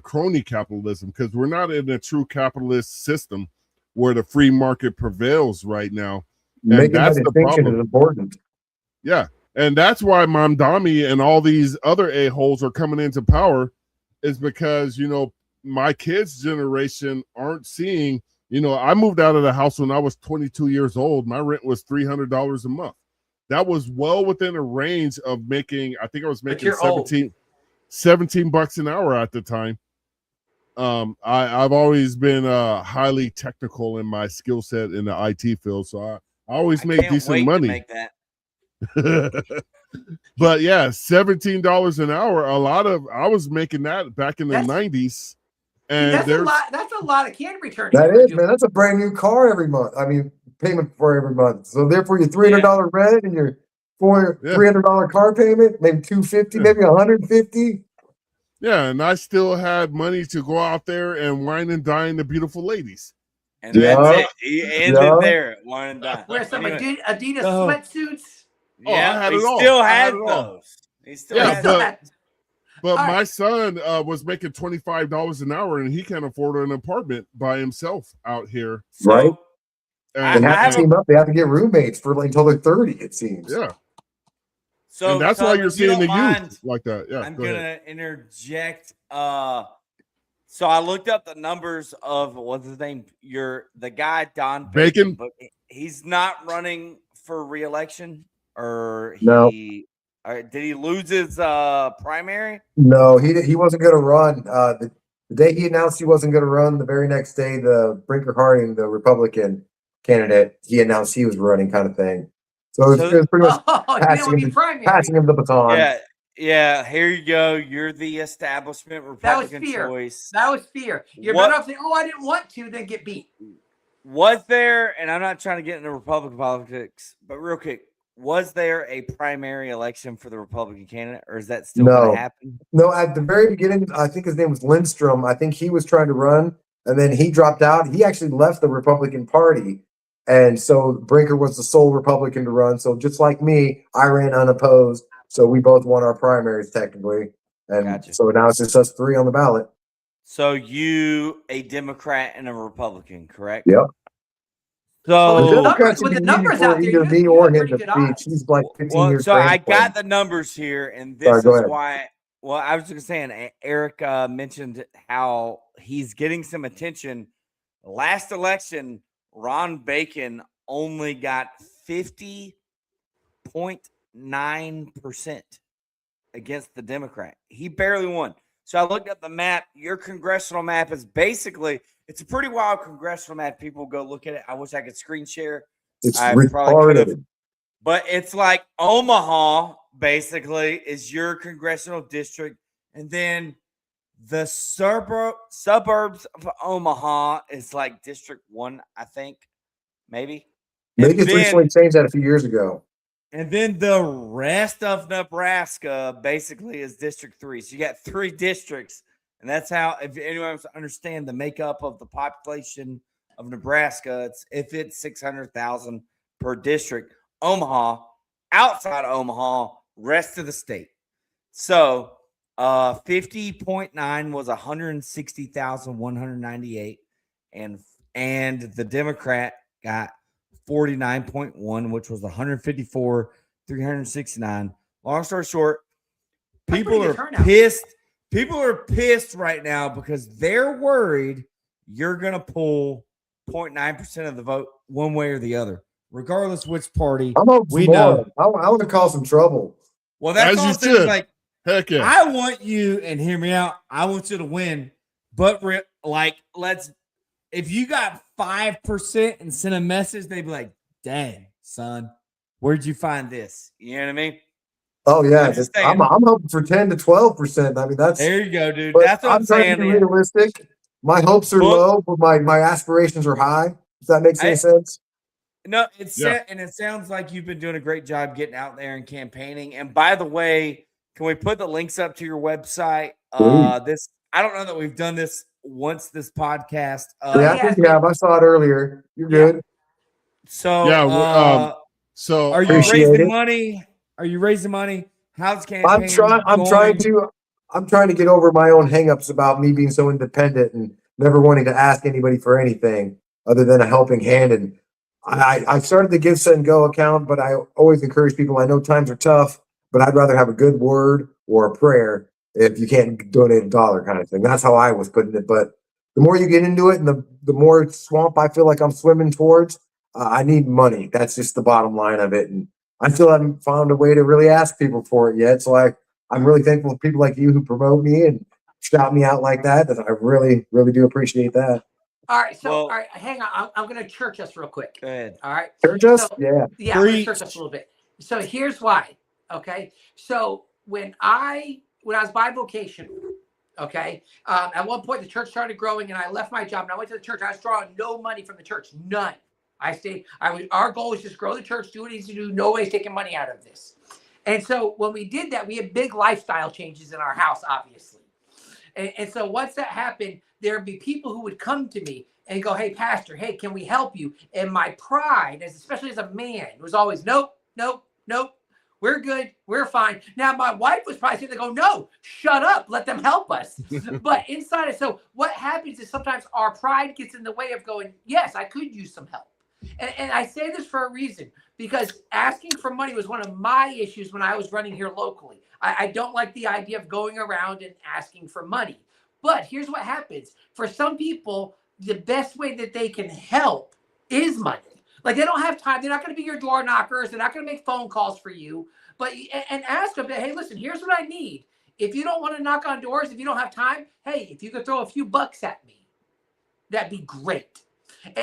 crony capitalism, because we're not in a true capitalist system where the free market prevails right now. And making that distinction is important. Yeah. And that's why Mamdani and all these other a-holes are coming into power, is because, my kids' generation aren't seeing, I moved out of the house when I was 22 years old. My rent was $300 a month. That was well within a range of making, I think I was making $17 an hour at the time. I've always been highly technical in my skill set in the IT field, so I always make decent money. To make that. But yeah, $17 an hour. I was making that back in the 90s. And that's a lot of can returns. That is, man. That's a brand new car every month. I mean, payment for every month. So therefore, your $300 rent and your $300 car payment, maybe $250, maybe $150. Yeah, and I still had money to go out there and wine and dine the beautiful ladies. And that's it. He ended there at wine and dine. Wear some Adidas sweatsuits. Yeah, I had he it all. Still had those. He still had But my son was making $25 an hour, and he can't afford an apartment by himself out here. Right. And they have to team up. They have to get roommates for until they're 30, it seems. Yeah. So and that's why you're seeing the youth like that. Yeah. I'm gonna interject. So I looked up the numbers of what's his name? The guy Don Bacon, but he's not running for re-election, or no. Did he lose his primary? No, he wasn't going to run. The day he announced he wasn't going to run, the very next day, the Brinker Harding, the Republican candidate, he announced he was running, kind of thing. So it was pretty much passing him the baton. Yeah. Here you go. You're the establishment Republican choice. That was fear. You're better off saying, "Oh, I didn't want to," than get beat. Was there? And I'm not trying to get into Republican politics, but real quick. Was there a primary election for the Republican candidate, or is that still going to happen? No, at the very beginning, I think his name was Lindstrom. I think he was trying to run, and then he dropped out. He actually left the Republican Party, and so Brinker was the sole Republican to run. So just like me, I ran unopposed. So we both won our primaries technically, and so now it's just us three on the ballot. So you, a Democrat and a Republican, correct? Yep. So with the numbers out there, either me or him to speech. He's like 15 years. So I got the numbers here, and this is why. Well, I was just saying, Eric mentioned how he's getting some attention. Last election, Ron Bacon only got 50.9% against the Democrat. He barely won. So I looked at the map. Your congressional map is basically, it's a pretty wild congressional map. People go look at it. I wish I could screen share. It's retarded. But it's like Omaha, basically, is your congressional district. And then the suburbs of Omaha is like District 1, I think. Maybe. Vegas recently changed that a few years ago. And then the rest of Nebraska basically is District 3. So you got 3 districts. And that's how, if anyone wants to understand the makeup of the population of Nebraska, it's 600,000 per district. Omaha, outside Omaha, rest of the state. So 50.9 was 160,198. And the Democrat got 49.1, which was 154,369. Long story short, people are pissed. People are pissed right now because they're worried you're going to pull 0.9% of the vote one way or the other, regardless which party. I'm hoping more. I want to cause some trouble. Well, that's all I'm saying. Like, heck yeah. I want you, and hear me out, I want you to win. But if you got 5% and send a message, they'd be like, dang, son, where'd you find this? You know what I mean? Oh, yeah. I'm hoping for 10 to 12%. I mean, there you go, dude. That's what I'm saying. I'm trying to be realistic. My hopes are low, but my aspirations are high. Does that make any sense? No, and it sounds like you've been doing a great job getting out there and campaigning. And by the way, can we put the links up to your website? I don't know that we've done this once this podcast. I think you have. I saw it earlier. You're good. So are you raising money? Are you raising money? How's campaigning? I'm trying to get over my own hangups about me being so independent and never wanting to ask anybody for anything other than a helping hand. And I started the Give, Send, Go account, but I always encourage people. I know times are tough, but I'd rather have a good word or a prayer if you can't donate $1 kind of thing. That's how I was putting it. But the more you get into it and the more swamp I feel like I'm swimming towards, I need money. That's just the bottom line of it. And I still haven't found a way to really ask people for it yet. So I'm really thankful for people like you who promote me and shout me out like that. I really, really do appreciate that. All right. So, all right, hang on. I'm going to church us real quick. Go ahead. All right. Church us? Yeah. I'm going to church us a little bit. So here's why. Okay. So when I was bivocational, okay, at one point the church started growing and I left my job and I went to the church. I was drawing no money from the church. None. I stayed. Our goal was just grow the church, do what it needs to do. Nobody's taking money out of this. And so when we did that, we had big lifestyle changes in our house, obviously. And so once that happened, there'd be people who would come to me and go, hey, pastor, hey, can we help you? And my pride, especially as a man, was always, nope, we're good, we're fine. Now, my wife was probably saying, they go, no, shut up, let them help us. But inside it, so what happens is sometimes our pride gets in the way of going, yes, I could use some help. And I say this for a reason, because asking for money was one of my issues when I was running here locally. I don't like the idea of going around and asking for money. But here's what happens. For some people, the best way that they can help is money. Like, they don't have time. They're not going to be your door knockers. They're not going to make phone calls for you. But and ask them, hey, listen, here's what I need. If you don't want to knock on doors, if you don't have time, hey, if you could throw a few bucks at me, that'd be great.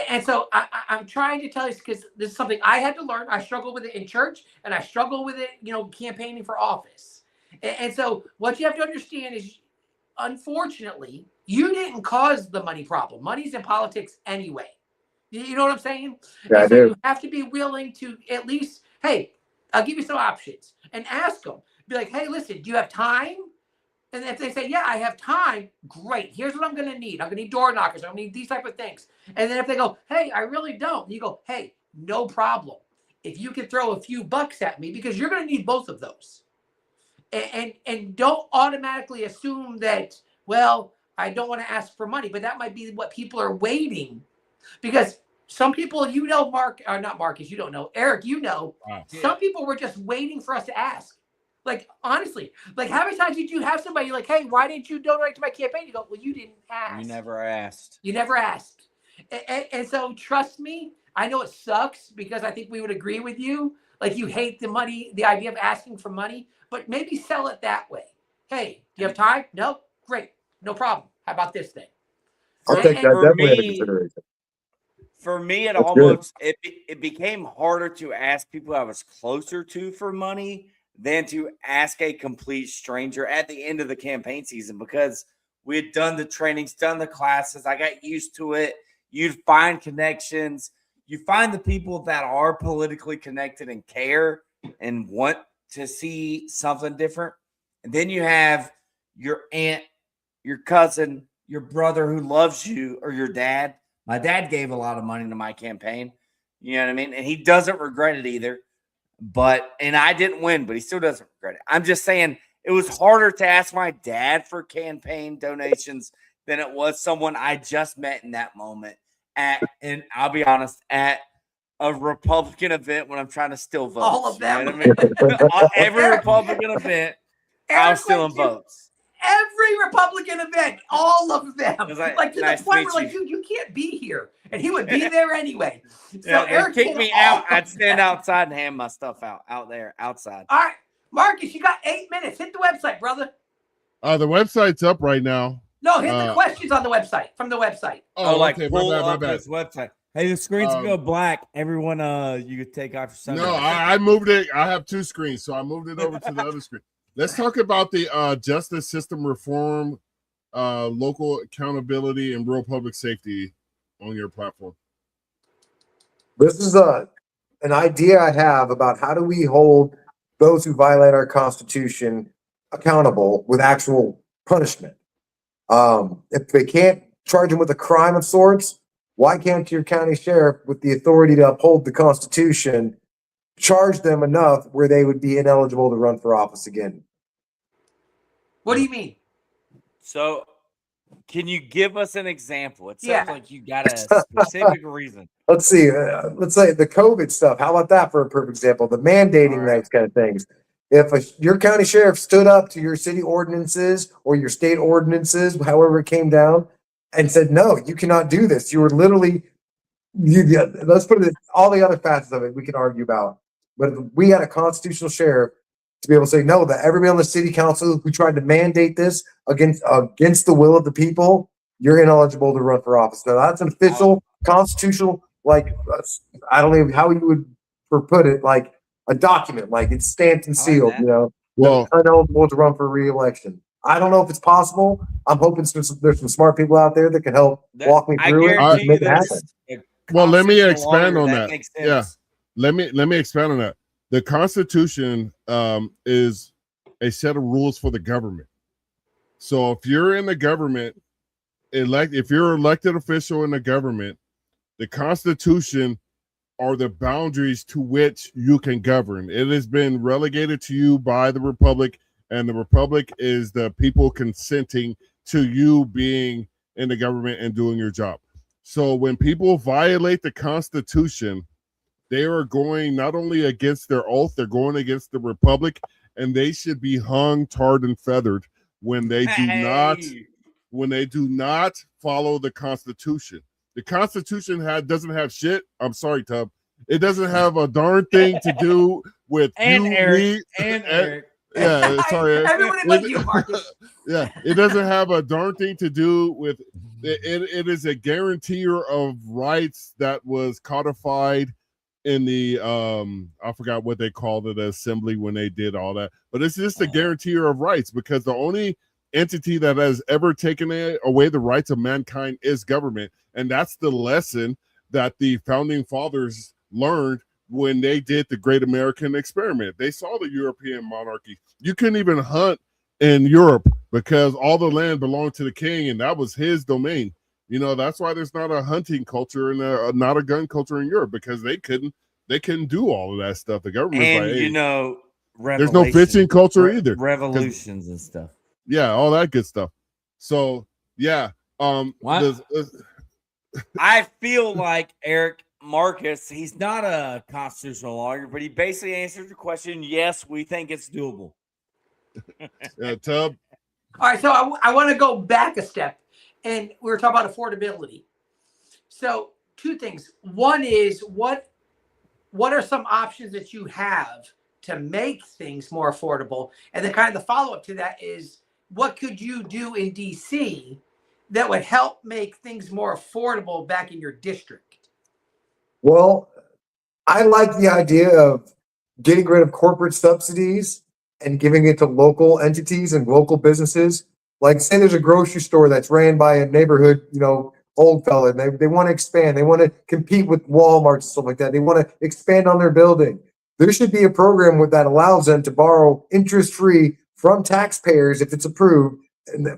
And so I'm trying to tell you, because this is something I had to learn. I struggled with it in church, and I struggle with it, campaigning for office. And so what you have to understand is, unfortunately, you didn't cause the money problem. Money's in politics anyway. You know what I'm saying? Yeah, I do. You have to be willing to at least, hey, I'll give you some options, and ask them. Be like, hey, listen, do you have time? And if they say, yeah, I have time, great. Here's what I'm going to need. I'm going to need door knockers. I'm going to need these type of things. And then if they go, hey, I really don't, you go, hey, no problem. If you can throw a few bucks at me, because you're going to need both of those. And don't automatically assume that, well, I don't want to ask for money, but that might be what people are waiting. Because some people, Mark, or not Marcus, you don't know. Eric, wow. Some people were just waiting for us to ask. Like, honestly, like, how many times did you have somebody like, hey, why didn't you donate to my campaign? You go, well, you didn't ask. You never asked. And so trust me, I know it sucks, because I think we would agree with you. Like, you hate the money, the idea of asking for money, but maybe sell it that way. Hey, do you have time? No? Great. No problem. How about this thing? I'll take that definitely into consideration. For me, it became harder to ask people I was closer to for money than to ask a complete stranger at the end of the campaign season, because we had done the trainings, done the classes. I got used to it. You'd find connections. You find the people that are politically connected and care, and want to see something different. And then you have your aunt, your cousin, your brother who loves you, or your dad. My dad gave a lot of money to my campaign. You know what I mean? And he doesn't regret it either. And I didn't win, but he still doesn't regret it. I'm just saying it was harder to ask my dad for campaign donations than it was someone I just met in that moment and I'll be honest, at a Republican event when I'm trying to steal votes. All of them. You know what I mean? Every Republican event, I was stealing votes. Every Republican event, all of them. Like to nice the point where, like, dude, you can't be here. And he would be there anyway. So Eric kick me out. I'd stand outside and hand my stuff out there, outside. All right. Marcus, you got 8 minutes. Hit the website, brother. The website's up right now. No, hit the questions on the website, from the website. Okay, pull up this website. Hey, the screens go black. Everyone, you could take off your sunlight. No, I moved it. I have 2 screens, so I moved it over to the other screen. Let's talk about the justice system reform, local accountability, and rural public safety on your platform. This is an idea I have about how do we hold those who violate our Constitution accountable with actual punishment. If they can't charge them with a crime of sorts, why can't your county sheriff, with the authority to uphold the Constitution, charge them enough where they would be ineligible to run for office again? What do you mean? So, can you give us an example? It sounds like you got a specific reason. Let's see. Let's say the COVID stuff. How about that for a perfect example? The mandating those kind of things. If your county sheriff stood up to your city ordinances or your state ordinances, however it came down, and said, no, you cannot do this. You were literally, let's put it, all the other facets of it we can argue about. But if we had a constitutional sheriff to be able to say, no, that everybody on the city council who tried to mandate this against the will of the people, you're ineligible to run for office. Now, that's an official constitutional, like, I don't know how you would put it, like a document, like it's stamped and sealed, Well, ineligible to run for re-election. I don't know if it's possible. I'm hoping there's some smart people out there that can help walk me through it and make it happen. Well, let me expand on that. Yeah, let me expand on that. The Constitution is a set of rules for the government. So if you're in the government, if you're an elected official in the government, the Constitution are the boundaries to which you can govern. It has been relegated to you by the Republic, and the Republic is the people consenting to you being in the government and doing your job. So when people violate the Constitution, they are going not only against their oath, they're going against the Republic, and they should be hung, tarred, and feathered when they do not follow the Constitution. The Constitution doesn't have shit. I'm sorry, Tub. It doesn't have a darn thing to do with Eric. Yeah, sorry, Eric. Everybody but you, Marcus. Yeah, it doesn't have a darn thing to do with it. It is a guarantor of rights that was codified in the I forgot what they called it, assembly, when they did all that. But it's just a guarantor of rights, because the only entity that has ever taken away the rights of mankind is government. And that's the lesson that the founding fathers learned when they did the Great American Experiment. They saw the European monarchy. You couldn't even hunt in Europe because all the land belonged to the king, and that was his domain. That's why there's not a hunting culture and not a gun culture in Europe, because they couldn't do all of that stuff. The government, and there's no fishing culture either. Revolutions and stuff. Yeah, all that good stuff. So yeah, I feel like Eric Marcus, he's not a constitutional lawyer, but he basically answered the question. Yes, we think it's doable. Tub. All right, so I want to go back a step, and we were talking about affordability. So 2 things. One is what are some options that you have to make things more affordable? And then kind of the follow-up to that is, what could you do in DC that would help make things more affordable back in your district? Well, I like the idea of getting rid of corporate subsidies and giving it to local entities and local businesses. Like, say there's a grocery store that's ran by a neighborhood, old fella, and they want to expand. They want to compete with Walmart and stuff like that. They want to expand on their building. There should be a program that allows them to borrow interest-free from taxpayers if it's approved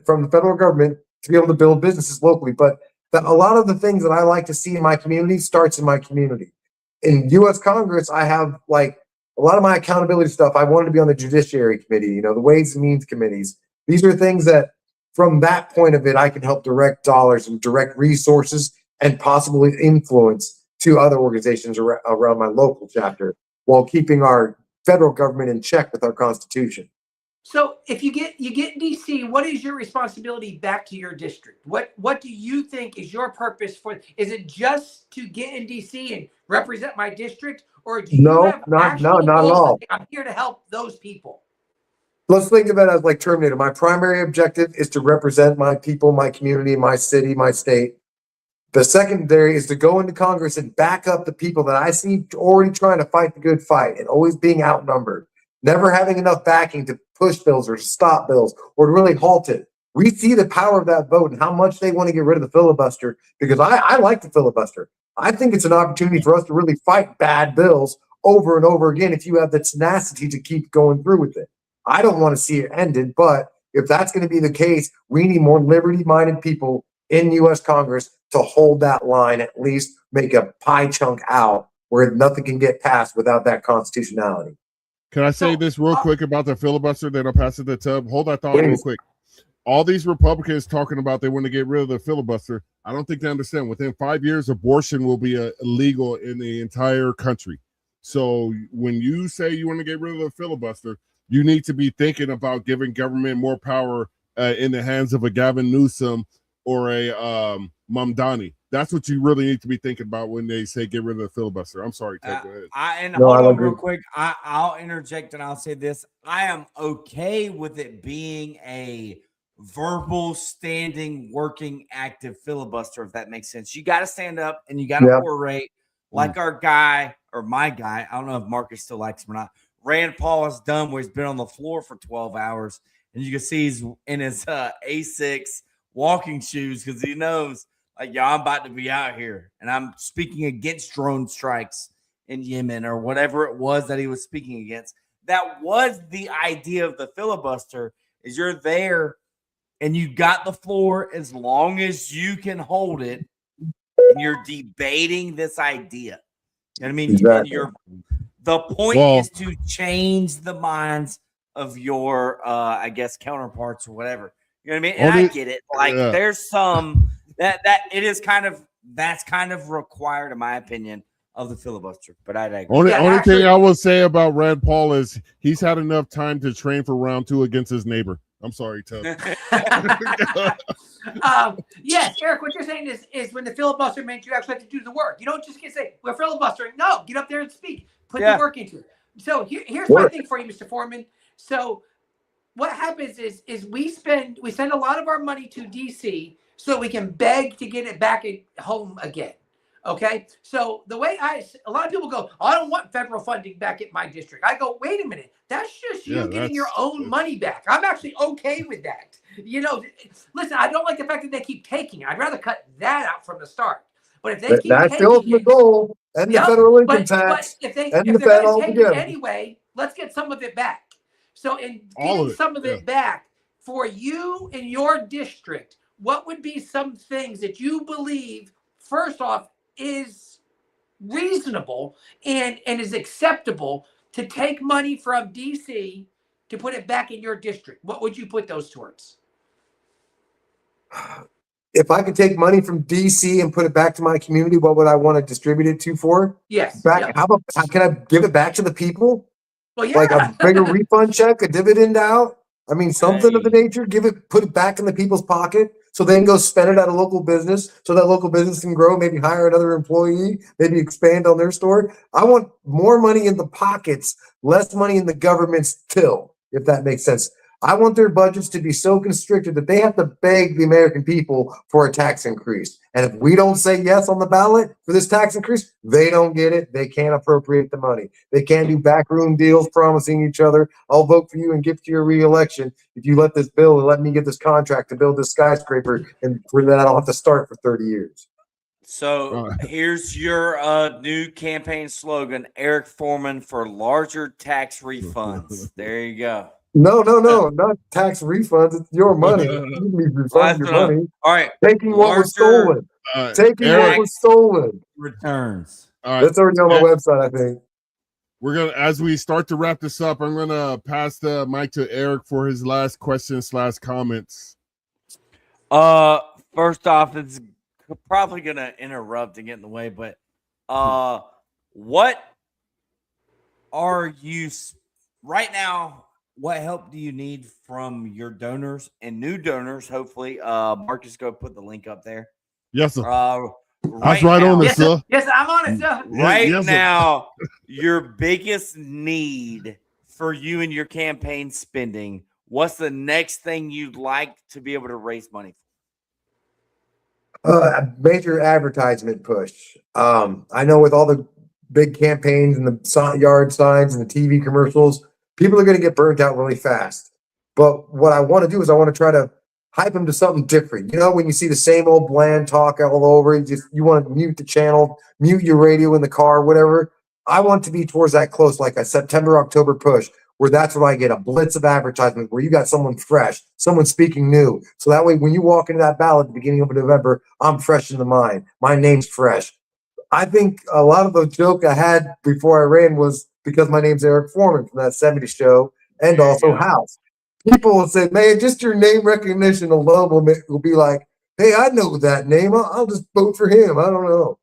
from the federal government to be able to build businesses locally. But a lot of the things that I like to see in my community starts in my community. In U.S. Congress, I have like a lot of my accountability stuff. I wanted to be on the Judiciary Committee, the Ways and Means Committees. These are things that from that point of it, I can help direct dollars and direct resources and possibly influence to other organizations around my local chapter while keeping our federal government in check with our Constitution. So if you get in DC, what is your responsibility back to your district? What do you think is your purpose for? Is it just to get in DC and represent my district, or do you have not at all. I'm here to help those people. Let's think of it as like Terminator. My primary objective is to represent my people, my community, my city, my state. The secondary is to go into Congress and back up the people that I see already trying to fight the good fight and always being outnumbered, never having enough backing to push bills or to stop bills or to really halt it. We see the power of that vote and how much they want to get rid of the filibuster, because I like the filibuster. I think it's an opportunity for us to really fight bad bills over and over again if you have the tenacity to keep going through with it. I don't want to see it ended, but if that's going to be the case, we need more liberty-minded people in U.S. Congress to hold that line, at least make a pie chunk out where nothing can get passed without that constitutionality. Can I say this real quick about the filibuster? Then I'll pass it to Tub. Hold that thought real quick. All these Republicans talking about they want to get rid of the filibuster. I don't think they understand. Within 5 years, abortion will be illegal in the entire country. So when you say you want to get rid of the filibuster, you need to be thinking about giving government more power in the hands of a Gavin Newsom or a Mamdani. That's what you really need to be thinking about when they say get rid of the filibuster. I'm sorry, Ted, go ahead. Hold on real quick. I'll interject and I'll say this. I am okay with it being a verbal, standing, working, active filibuster, if that makes sense. You got to stand up and you got to orate like our guy or my guy. I don't know if Marcus still likes him or not. Rand Paul has done where he's been on the floor for 12 hours. And you can see he's in his A6 walking shoes because he knows, like, I'm about to be out here. And I'm speaking against drone strikes in Yemen or whatever it was that he was speaking against. That was the idea of the filibuster, is you're there and you got the floor as long as you can hold it and you're debating this idea. You know what I mean? Exactly. The point is to change the minds of your, I guess, counterparts or whatever. You know what I mean? And I get it. Like, there's some that it is that's kind of required, in my opinion, of the filibuster. But I agree. Only thing I will say about Rand Paul is he's had enough time to train for round 2 against his neighbor. I'm sorry, Tub. Yes, Eric, what you're saying is when the filibuster means you actually have to do the work. You don't just get to say, we're filibustering. No, get up there and speak. Put the work into it. So here's my thing for you, Mr. Foreman. So what happens is we send a lot of our money to DC so we can beg to get it back at home again. Okay. So the way a lot of people go, I don't want federal funding back at my district. I go, wait a minute. That's just you getting your own money back. I'm actually okay with that. Listen, I don't like the fact that they keep taking it. I'd rather cut that out from the start. But if they keep taking the goal and the federal income tax, but if they're going to take it anyway, let's get some of it back. So in getting some of it back for you in your district, what would be some things that you believe, first off, is reasonable and is acceptable to take money from DC to put it back in your district? What would you put those towards? If I could take money from DC and put it back to my community, what would I want to distribute it to for? Yes. How can I give it back to the people? Well, like a bigger refund check, a dividend out. I mean, something of the nature. Put it back in the people's pocket, so they can go spend it at a local business, so that local business can grow. Maybe hire another employee. Maybe expand on their store. I want more money in the pockets, less money in the government's till. If that makes sense. I want their budgets to be so constricted that they have to beg the American people for a tax increase. And if we don't say yes on the ballot for this tax increase, they don't get it. They can't appropriate the money. They can't do backroom deals promising each other, I'll vote for you and give you a re-election if you let this bill and let me get this contract to build this skyscraper, and for that I don't have to start for 30 years. So here's your new campaign slogan: Eric Foreman for larger tax refunds. There you go. No, not tax refunds. It's your money. You can be refunded your money. All right, taking what was stolen. Taking what was stolen. Returns. All right. That's already on my website, I think. We're gonna, as we start to wrap this up, I'm gonna pass the mic to Eric for his last question/comments. First off, it's probably gonna interrupt and get in the way, but what are you right now? What help do you need from your donors and new donors? Hopefully, Marcus, go put the link up there. Yes, sir. Right right now, on it, sir. Yes, I'm on it, sir. Right now, your biggest need for you and your campaign spending. What's the next thing you'd like to be able to raise money for? A major advertisement push. I know with all the big campaigns and the yard signs and the TV commercials, people are going to get burnt out really fast. But what I want to do is I want to try to hype them to something different. You know, when you see the same old bland talk all over, you want to mute the channel, mute your radio in the car, whatever. I want to be towards that close, like a September, October push, where that's where I get a blitz of advertisement, where you got someone fresh, someone speaking new. So that way, when you walk into that ballot at the beginning of November, I'm fresh in the mind. My name's fresh. I think a lot of the joke I had before I ran was because my name's Eric Foreman from that 70s show and also House. People will say, man, just your name recognition alone will be like, hey, I know that name. I'll just vote for him. I don't know.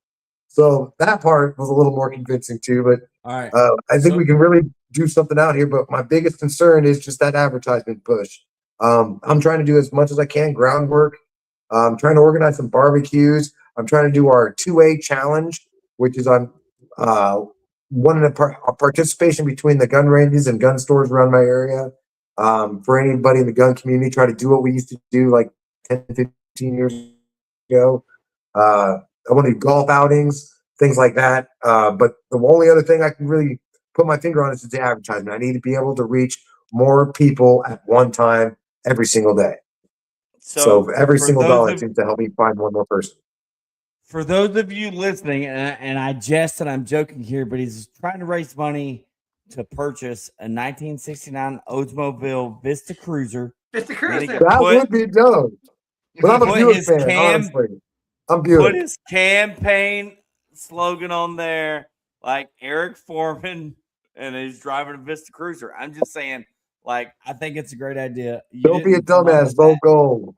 So that part was a little more convincing too. But I think we can really do something out here. But my biggest concern is just that advertisement push. I'm trying to do as much as I can, groundwork. I'm trying to organize some barbecues. I'm trying to do our 2A challenge, which is on one of the participation between the gun ranges and gun stores around my area. For anybody in the gun community, try to do what we used to do like 10, 15 years ago. I want to do golf outings, things like that. But the only other thing I can really put my finger on is the advertisement. I need to be able to reach more people at one time every single day. So every single dollar seems to help me find one more person. For those of you listening, and I jest and I'm joking here, but he's trying to raise money to purchase a 1969 Oldsmobile Vista Cruiser. That would be dope. But I'm a Buick fan, honestly. I'm Buick. Put his campaign slogan on there, like Eric Foreman, and he's driving a Vista Cruiser. I'm just saying, like, I think it's a great idea. Don't be a dumbass. Vote gold.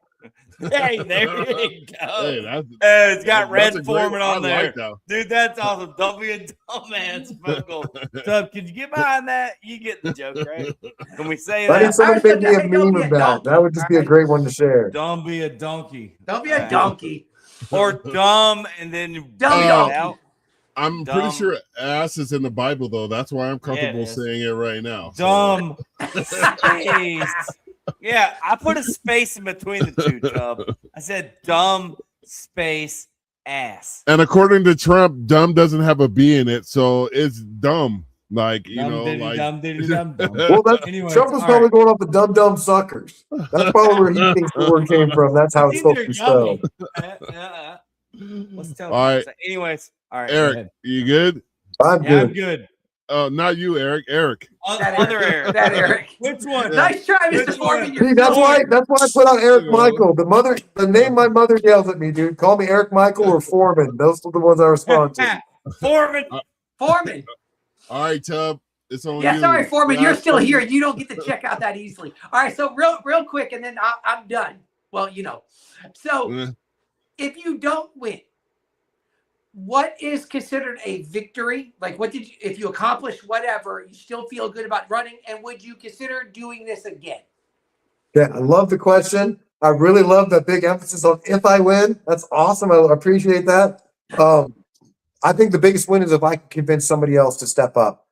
Hey, there you go. It's got Red Foreman on there. Dude, that's awesome. Don't be a dumbass, Vocal. So, could you get behind that? You get the joke, right? Can we say that? I need someone to make me a meme about. That would just be a great one to share. Don't be a donkey. Don't be a donkey. Or dumb and then dumb donkey. I'm pretty sure ass is in the Bible, though. That's why I'm comfortable saying it right now. Dumb space. Yeah, I put a space in between the two, Chubb. I said dumb space ass. And according to Trump, dumb doesn't have a B in it, so it's dumb. Like, you know, like dumb. Well, Trump was probably going off the dumb suckers. That's probably where he thinks the word came from. That's how it's supposed to be spelled. Let's tell all right. Anyways, all right. Eric, you good? I'm good. I'm good. Not you, Eric. Eric. Other Eric. That Eric. Which one? Nice try, Mr. Foreman. See, that's why I put out Eric Michael. The name my mother yells at me, dude. Call me Eric Michael or Foreman. Those are the ones I respond to. Foreman. All right, Tubb. It's on you. Yeah, sorry, Foreman. You're still here. You don't get to check out that easily. All right, so real quick, and then I'm done. Well, you know. So if you don't win, what is considered a victory? Like, if you accomplish whatever, you still feel good about running, and would you consider doing this again? Yeah, I love the question. I really love that big emphasis on if I win. That's awesome. I appreciate that. I think the biggest win is if I can convince somebody else to step up,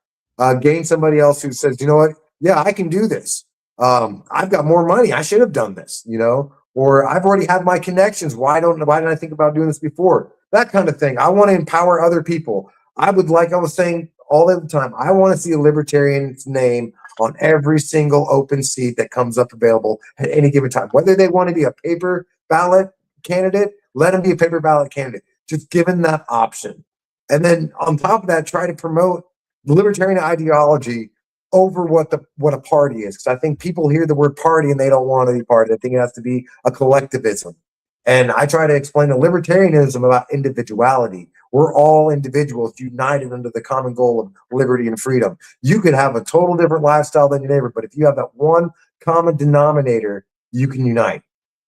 gain somebody else who says, you know what? Yeah, I can do this. I've got more money. I should have done this, you know, or I've already had my connections. Why didn't I think about doing this before? That kind of thing. I want to empower other people. I was saying all the time, I want to see a libertarian's name on every single open seat that comes up available at any given time. Whether they want to be a paper ballot candidate, let them be a paper ballot candidate. just given that option. And then on top of that, try to promote the libertarian ideology over what a party is. Because I think people hear the word party and they don't want to be party. I think it has to be a collectivism. And I try to explain the libertarianism about individuality. We're all individuals united under the common goal of liberty and freedom. You could have a total different lifestyle than your neighbor, but if you have that one common denominator, you can unite.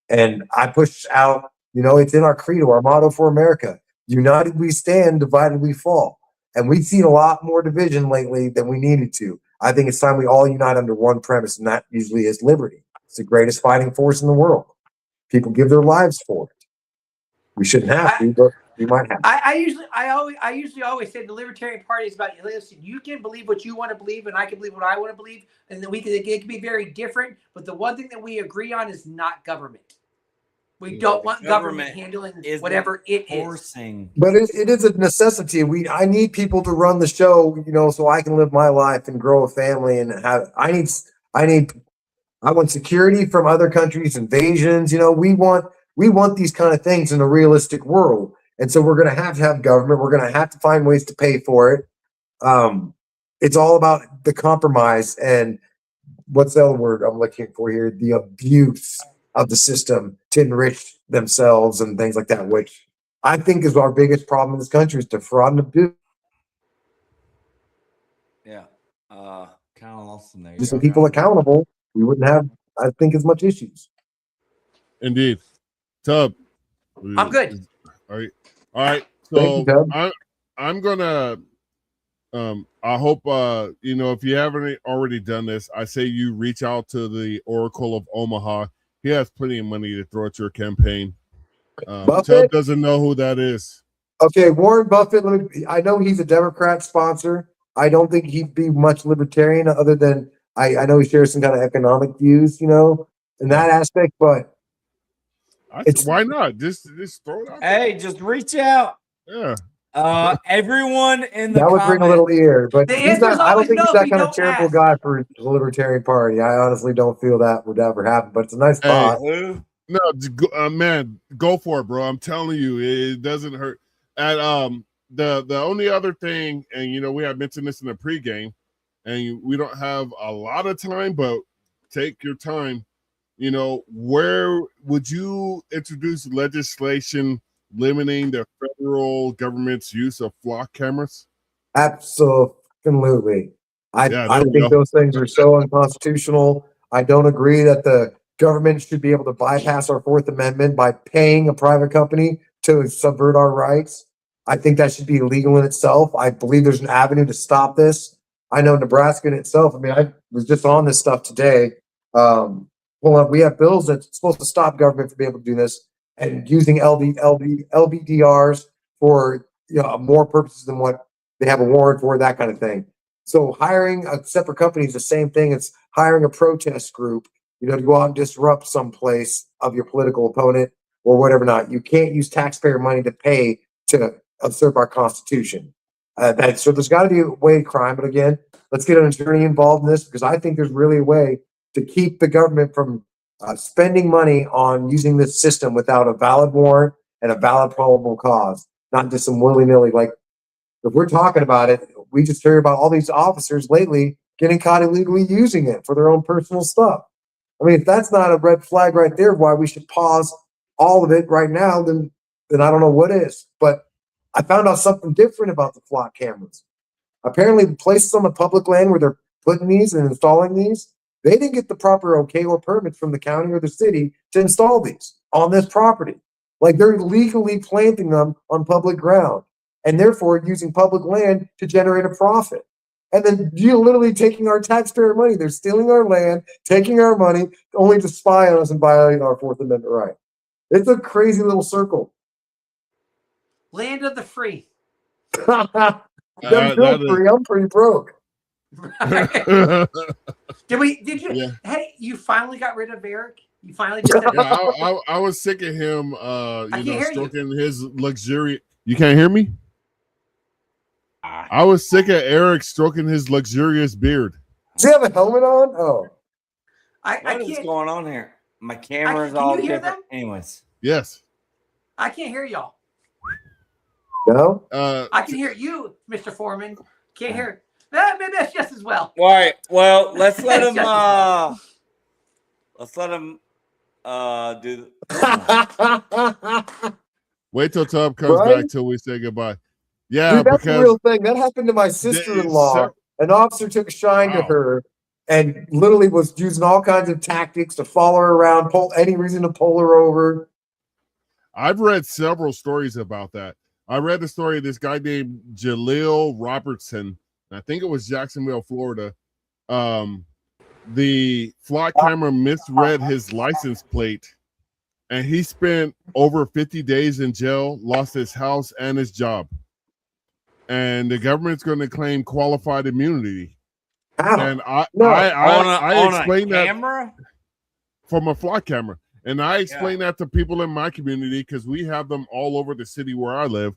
And I push out, it's in our credo, our motto for America: united we stand, divided we fall. And we've seen a lot more division lately than we needed to. I think it's time we all unite under one premise, and that usually is liberty. It's the greatest fighting force in the world. People give their lives for it. We shouldn't have to, but we might have to. I usually always say the Libertarian Party is about, listen, you can believe what you want to believe, and I can believe what I want to believe, and then it can be very different. But the one thing that we agree on is not government. We don't want government handling whatever it is. But it is a necessity. I need people to run the show, so I can live my life and grow a family and have. I want security from other countries, invasions. We want these kind of things in a realistic world. And so we're going to have government. We're going to have to find ways to pay for it. It's all about the compromise and what's the other word I'm looking for here? The abuse of the system to enrich themselves and things like that, which I think is our biggest problem in this country, is to fraud and abuse. Yeah. Kind of lost them there. Just people accountable, we wouldn't have, I think, as much issues. Indeed. Tub. I'm good. All right. So I'm gonna I hope if you haven't already done this, I say you reach out to the Oracle of Omaha. He has plenty of money to throw at your campaign. Tub doesn't know who that is. Okay, Warren Buffett. I know he's a Democrat sponsor. I don't think he'd be much libertarian, other than I know he shares some kind of economic views, in that aspect. But why not? Just throw it out there. Hey, just reach out. Yeah. Everyone in the that would bring a little ear, but I don't think he's that kind of charitable guy for the Libertarian Party. I honestly don't feel that would ever happen, but it's a nice thought. No, man, go for it, bro. I'm telling you, it doesn't hurt. And the only other thing, and we had mentioned this in the pregame, and we don't have a lot of time, but take your time. Where would you introduce legislation limiting the federal government's use of flock cameras? Absolutely. I think those things are so unconstitutional. I don't agree that the government should be able to bypass our Fourth Amendment by paying a private company to subvert our rights. I think that should be illegal in itself. I believe there's an avenue to stop this. I know Nebraska in itself. I was just on this stuff today. We have bills that's supposed to stop government from being able to do this, and using LBDRs for more purposes than what they have a warrant for, that kind of thing. So hiring a separate company is the same thing as hiring a protest group, to go out and disrupt some place of your political opponent or whatever not. You can't use taxpayer money to pay to usurp our Constitution. So there's got to be a way to crime. But again, let's get an attorney involved in this, because I think there's really a way to keep the government from spending money on using this system without a valid warrant and a valid probable cause, not just some willy-nilly. Like, if we're talking about it, we just hear about all these officers lately getting caught illegally using it for their own personal stuff. If that's not a red flag right there, why we should pause all of it right now, then I don't know what is. But I found out something different about the flock cameras. Apparently, the places on the public land where they're putting these and installing these, they didn't get the proper okay or permits from the county or the city to install these on this property. Like, they're legally planting them on public ground and therefore using public land to generate a profit. And then you're literally taking our taxpayer money. They're stealing our land, taking our money, only to spy on us and violate our Fourth Amendment right. It's a crazy little circle. Land of the free. I'm pretty broke. Did you? Yeah. Hey, you finally got rid of Eric? You finally did that? I was sick of him stroking his luxury. You can't hear me? I was sick of Eric stroking his luxurious beard. Does he have a helmet on? Oh. What is going on here? My camera is all different. Anyways. Yes. I can't hear y'all. No? I can hear you, Mr. Foreman. Can't hear. Maybe that's just as well. All right. Well, let's let him. Let's let him do. Wait till Tub comes back till we say goodbye. Yeah, dude, that's because a real thing. That happened to my sister-in-law. An officer took a shine to her and literally was using all kinds of tactics to follow her around, pull any reason to pull her over. I've read several stories about that. I read the story of this guy named Jaleel Robertson. I think it was Jacksonville, Florida. The flock camera misread his license plate, and he spent over 50 days in jail, lost his house and his job. And the government's going to claim qualified immunity. How? And I explained that from a flock camera. And I explained that to people in my community because we have them all over the city where I live.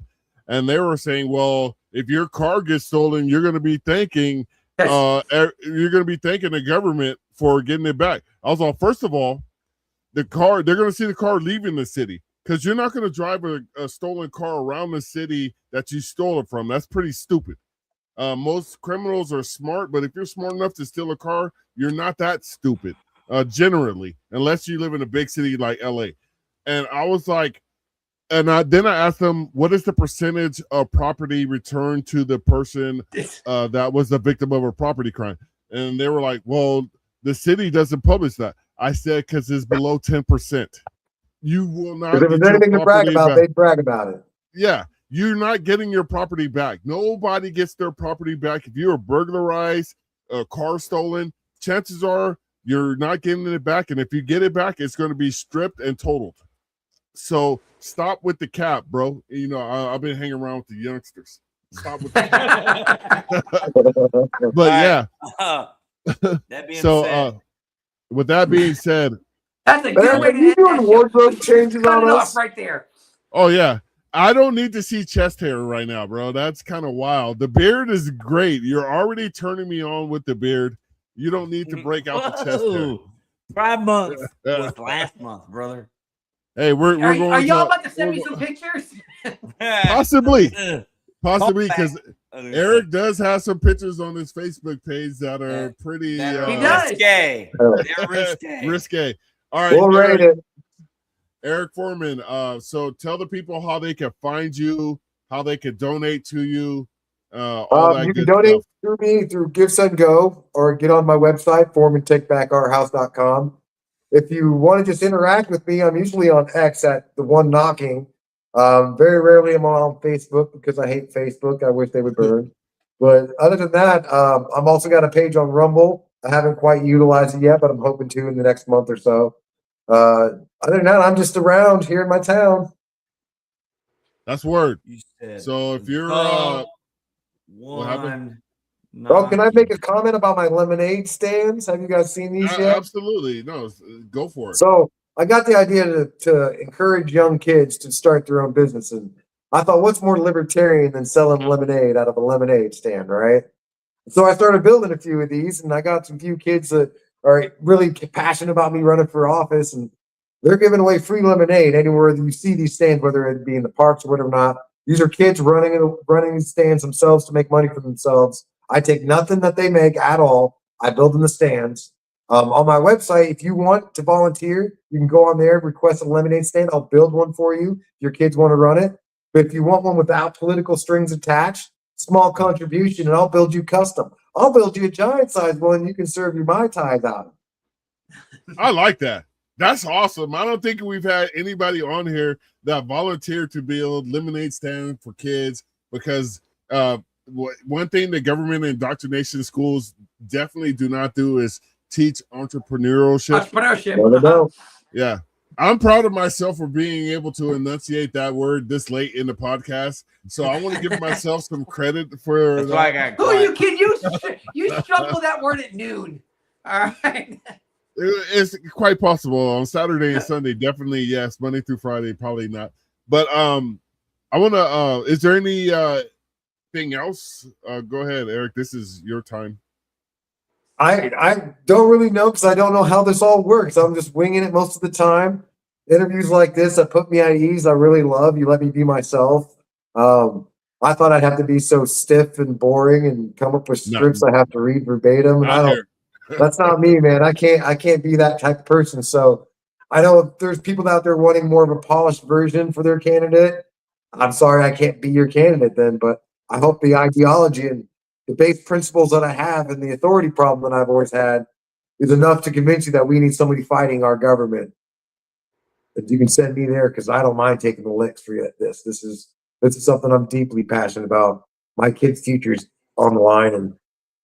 And they were saying, well, if your car gets stolen, you're going to be thanking the government for getting it back. I was like, first of all, the car, they're going to see the car leaving the city because you're not going to drive a stolen car around the city that you stole it from. That's pretty stupid. Most criminals are smart, but if you're smart enough to steal a car, you're not that stupid, generally, unless you live in a big city like LA. And I was like, then I asked them, what is the percentage of property returned to the person that was the victim of a property crime? And they were like, well, the city doesn't publish that. I said, because it's below 10%. You will not. If there's anything to brag about, they'd brag about it. Yeah. You're not getting your property back. Nobody gets their property back. If you're burglarized, a car stolen, chances are you're not getting it back. And if you get it back, it's going to be stripped and totaled. So stop with the cap, bro. You know, I've been hanging around with the youngsters. Stop with the cap. But yeah. That being said. With that being said. That's a good way to end that wardrobe changes on us right there. Oh, yeah. I don't need to see chest hair right now, bro. That's kind of wild. The beard is great. You're already turning me on with the beard. You don't need to break out the chest hair. Pride month was last month, brother. Hey, we're going. Are y'all about to send me some pictures? Possibly, because Eric does have some pictures on his Facebook page that are pretty risque. They're risque. All right, we'll rate it. Eric Foreman, so tell the people how they can find you, how they can donate to you. You can donate through me through GiveSendGo or get on my website, ForemanTakeBackOurHouse.com. If you want to just interact with me, I'm usually on X at the one knocking. Very rarely am I on Facebook because I hate Facebook. I wish they would burn. But other than that, I'm also got a page on Rumble. I haven't quite utilized it yet, but I'm hoping to in the next month or so. Other than that, I'm just around here in my town. That's word. So if you're what happened? Oh, can I make a comment about my lemonade stands? Have you guys seen these yet? Absolutely. No, go for it. So I got the idea to encourage young kids to start their own business. And I thought, what's more libertarian than selling lemonade out of a lemonade stand, right? So I started building a few of these, and I got some few kids that are really passionate about me running for office, and they're giving away free lemonade anywhere that you see these stands, whether it be in the parks or whatever not. These are kids running these stands themselves to make money for themselves. I take nothing that they make at all. I build them the stands. On my website, if you want to volunteer, you can go on there, request a lemonade stand. I'll build one for you if your kids want to run it. But if you want one without political strings attached, small contribution, and I'll build you custom. I'll build you a giant size one you can serve your Mai Tais out of. I like that. That's awesome. I don't think we've had anybody on here that volunteered to build lemonade stand for kids because one thing the government indoctrination schools definitely do not do is teach entrepreneurship. Yeah. I'm proud of myself for being able to enunciate that word this late in the podcast. So I want to give myself some credit for that. Who are you kidding? You struggle that word at noon. All right. It's quite possible on Saturday and Sunday. Definitely, yes. Monday through Friday, probably not. But I want to. Is there any thing else? Go ahead, Eric. This is your time. I don't really know because I don't know how this all works. I'm just winging it most of the time. Interviews like this that put me at ease, I really love. You let me be myself. I thought I'd have to be so stiff and boring and come up with scripts I have to read verbatim. And that's not me, man. I can't be that type of person. So I know there's people out there wanting more of a polished version for their candidate. I'm sorry I can't be your candidate then, but I hope the ideology and the base principles that I have and the authority problem that I've always had is enough to convince you that we need somebody fighting our government. And you can send me there because I don't mind taking the licks for you. This is something I'm deeply passionate about. My kids' future's on the line, and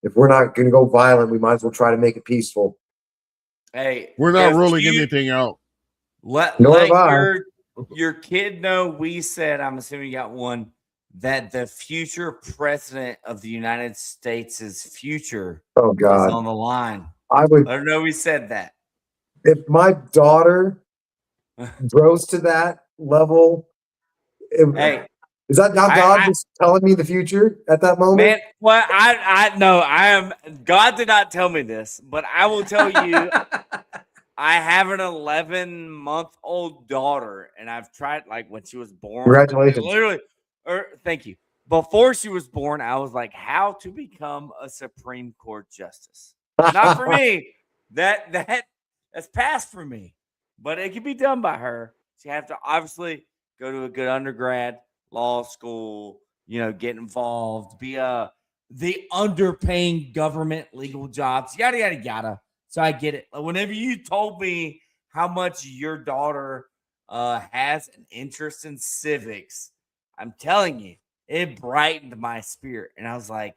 if we're not going to go violent, we might as well try to make it peaceful. Hey, we're not ruling anything out. Let your kid know we said, I'm assuming you got one, that the future president of the United States' future is on the line. I would let her know we said that. If my daughter grows to that level, is that now God just telling me the future at that moment? Man, well, I know I am. God did not tell me this, but I will tell you, I have an 11-month-old daughter, and I've tried, like, when she was born. Congratulations! Literally, thank you. Before she was born, I was like, how to become a Supreme Court justice. Not for me. That's past for me, but it can be done by her. She has to obviously go to a good undergrad, law school, get involved, be the underpaying government legal jobs, yada, yada, yada. So I get it. Whenever you told me how much your daughter has an interest in civics, I'm telling you, it brightened my spirit. And I was like,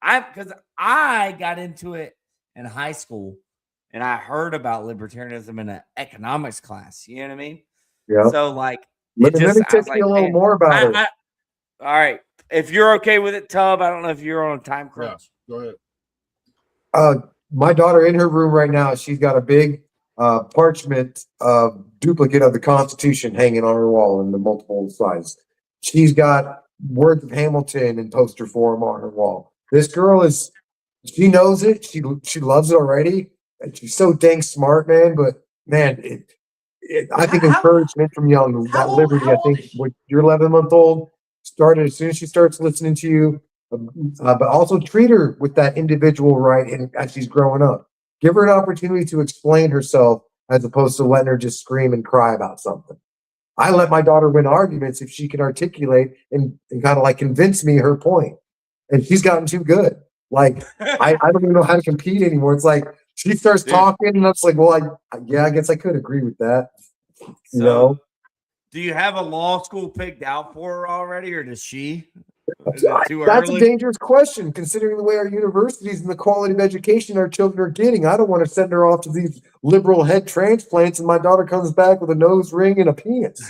because I got into it in high school and I heard about libertarianism in an economics class. You know what I mean? Yeah. So, like, let me tell you a little more about it. All right. If you're okay with it, Tub, I don't know if you're on a time crunch. Yeah, go ahead. My daughter in her room right now, she's got a big parchment duplicate of the Constitution hanging on her wall in the multiple sides. She's got words of Hamilton in poster form on her wall. This girl she knows it. She loves it already. And she's so dang smart, man. But man, I think encouragement from young, that liberty. I think with your 11-month-old started as soon as she starts listening to you, but also treat her with that individual right. And as she's growing up, give her an opportunity to explain herself as opposed to letting her just scream and cry about something. I let my daughter win arguments if she can articulate and kind of like convince me her point. And she's gotten too good. Like, I don't even know how to compete anymore. It's like she starts talking and it's like, well, I guess I could agree with that. You know? Do you have a law school picked out for her already, or does she? That's a dangerous question, considering the way our universities and the quality of education our children are getting. I don't want to send her off to these liberal head transplants and my daughter comes back with a nose ring and a penis.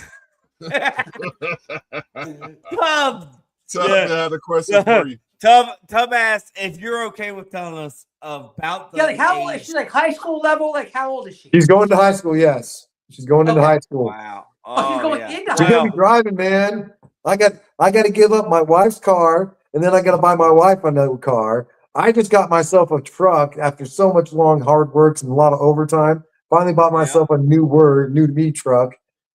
Tub had a question for you. Tub asked if you're okay with telling us about the how old is she? Like high school level? Like how old is she? She's going to high school, yes. She's going into high school. Wow. She's going into high school. She's gonna be driving, man. I got to give up my wife's car, and then I got to buy my wife a new car. I just got myself a truck after so much long hard work and a lot of overtime. Finally bought myself a new to me truck.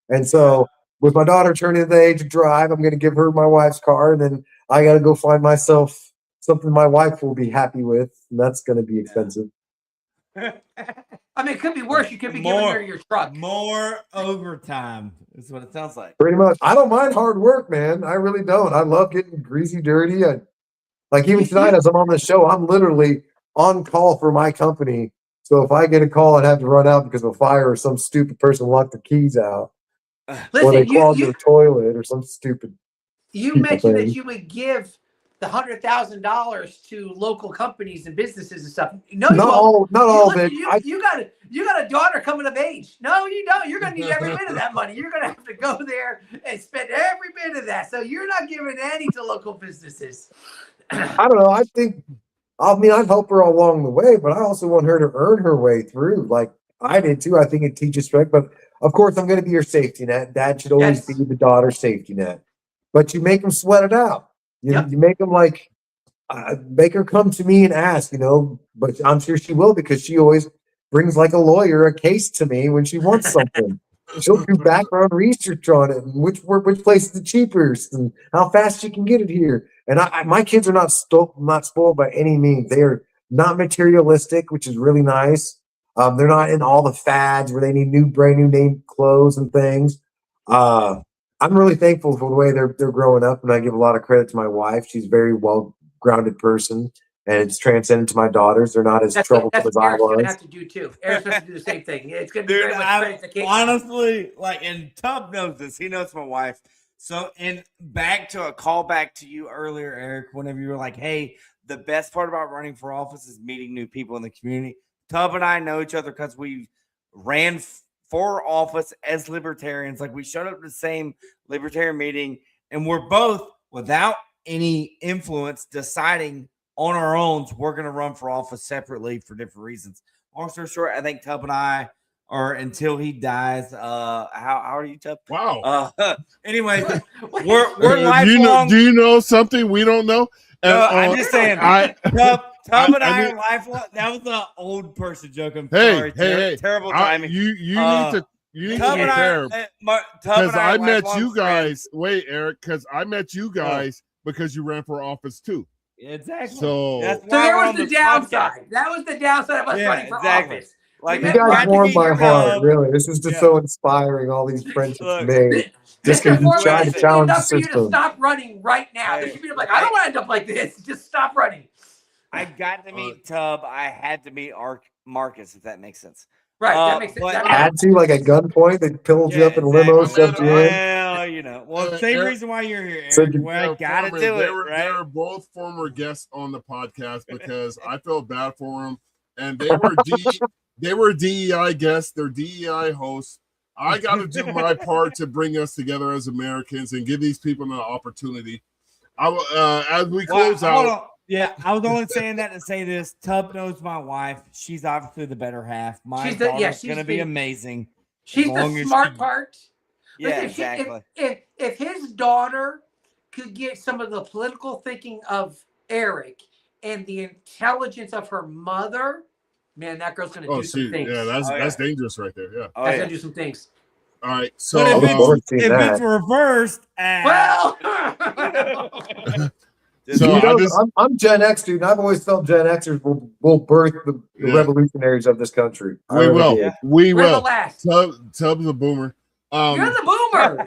And so with my daughter turning the age of drive, I'm going to give her my wife's car, and then I got to go find myself something my wife will be happy with, and that's going to be expensive. I mean, it could be worse. You could be giving her your truck. More overtime is what it sounds like. Pretty much. I don't mind hard work, man. I really don't. I love getting greasy, dirty. Like even tonight, as I'm on the show, I'm literally on call for my company. So if I get a call, I'd have to run out because of a fire or some stupid person locked their keys out. Or they clogged their toilet or some stupid. You mentioned that you would give the $100,000 to local companies and businesses and stuff. No, not all of it. You got a daughter coming of age. No, you don't. You're going to need every bit of that money. You're going to have to go there and spend every bit of that. So you're not giving any to local businesses. I don't know. I'd help her along the way, but I also want her to earn her way through. Like I did too. I think it teaches strength. But of course, I'm going to be your safety net. Dad should always be the daughter's safety net. But you make them sweat it out. You make them make her come to me and ask, but I'm sure she will because she always brings like a lawyer a case to me when she wants something. She'll do background research on it and which place is the cheapest and how fast you can get it here. And my kids are not spoiled by any means. They are not materialistic, which is really nice. They're not in all the fads where they need brand new name clothes and things. I'm really thankful for the way they're growing up, and I give a lot of credit to my wife. She's a very well-grounded person, and it's transcended to my daughters. They're not as troublesome as I was. Eric's gonna have to do too. Eric's gonna have to do the same thing. It's gonna be very much honestly, and Tub knows this. He knows my wife. So, and back to a callback to you earlier, Eric, whenever you were like, "Hey, the best part about running for office is meeting new people in the community." Tub and I know each other because we ran for office as libertarians. Like, we showed up to the same libertarian meeting, and we're both, without any influence, deciding on our own we're going to run for office separately for different reasons. Long story short, I think Tub and I are, until he dies. How are you, Tub? Wow. Anyway, we're lifelong. Do you know something we don't know? No, I'm just saying. Tub and I are lifelong. That was an old person joke. I'm sorry. Hey, terrible timing. You need to be fair. Because I met you guys. Wait, Eric. Because I met you guys because you ran for office too. Exactly. So there was the downside. That was the downside of us running for office. Like, you guys warmed my heart, really. This is just so inspiring. All these friendships made. Just because you try to challenge the system. For you to stop running right now. There should be like, I don't want to end up like this. Just stop running. I got to meet Tub. I had to meet Marcus, if that makes sense. Right, that makes sense. Had to, like, at gunpoint, they pilled you up in a limo, shoved you in. Well, same reason why you're here, Eric. I gotta do it, right? They were both former guests on the podcast because I felt bad for them, and they were DEI guests. They're DEI hosts. I got to do my part to bring us together as Americans and give these people an opportunity. As we close out. Yeah, I was only saying that to say this. Tub knows my wife. She's obviously the better half. My daughter's going to be amazing. She's the smart part. Yeah, exactly. If his daughter could get some of the political thinking of Eric and the intelligence of her mother, man, that girl's going to do some things. Yeah, that's dangerous right there. Yeah, that's going to do some things. All right, so if it's reversed, So I'm Gen X, dude. And I've always felt Gen Xers will birth the revolutionaries of this country. We will. We're the last. Tub's a boomer. You're the boomer.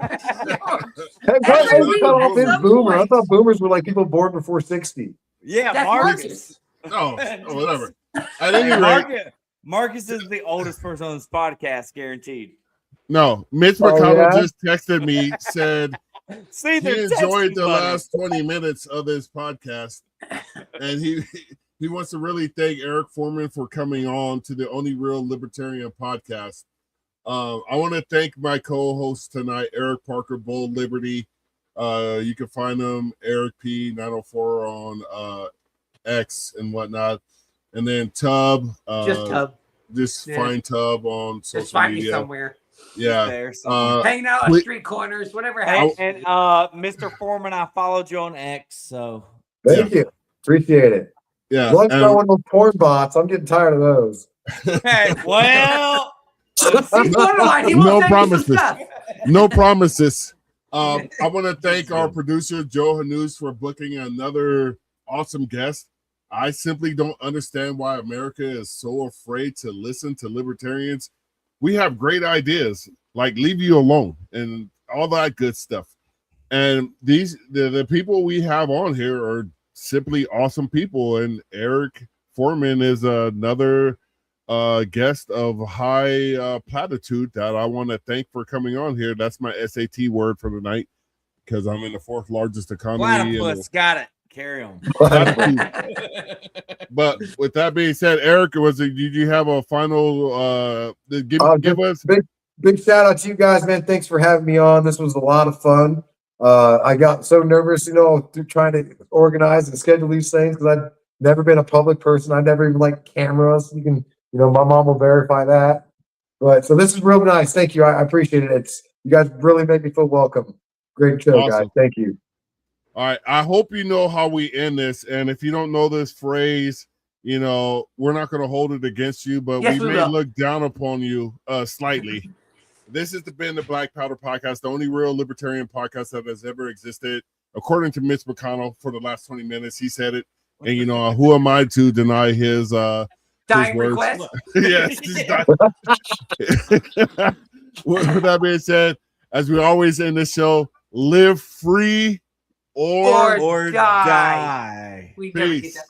Boomer. I thought boomers were like people born before 60. Yeah, Marcus. Whatever. At any rate, Marcus is the oldest person on this podcast, guaranteed. No, Mitch McConnell just texted me, said he enjoyed the last 20 minutes of this podcast, and he wants to really thank Eric Foreman for coming on to the only real libertarian podcast. I want to thank my co-host tonight, Eric Parker, Bold Liberty. You can find him, Eric P904 on X and whatnot, and then Tub. Just Tub. Just find Tub on social media. Just find me somewhere. Yeah, hanging out on street corners, whatever happens. And Mr. Foreman, I followed you on X, so thank you, appreciate it. Yeah, once I want those porn bots, I'm getting tired of those. Hey, well, no promises. No promises. I want to thank our producer Joe Hanus for booking another awesome guest. I simply don't understand why America is so afraid to listen to libertarians. We have great ideas, like leave you alone and all that good stuff. And the people we have on here are simply awesome people. And Eric Foreman is another guest of high platitude that I want to thank for coming on here. That's my SAT word for the night because I'm in the fourth largest economy. Platypus, got it. Carry on. But with that being said, Eric, did you have a final give us big shout out to you guys, man. Thanks for having me on. This was a lot of fun. I got so nervous, through trying to organize and schedule these things because I've never been a public person. I never even liked cameras. You can, my mom will verify that. But so this is real nice. Thank you. I appreciate it. You guys really made me feel welcome. Great show, guys. Thank you. All right. I hope you know how we end this. And if you don't know this phrase, we're not going to hold it against you, but we may look down upon you slightly. This has been the Black Powder Podcast, the only real libertarian podcast that has ever existed. According to Mitch McConnell, for the last 20 minutes, he said it. And, you know, who am I to deny his dying request? Yes. With that being said, as we always end this show, live free or die. We never get that.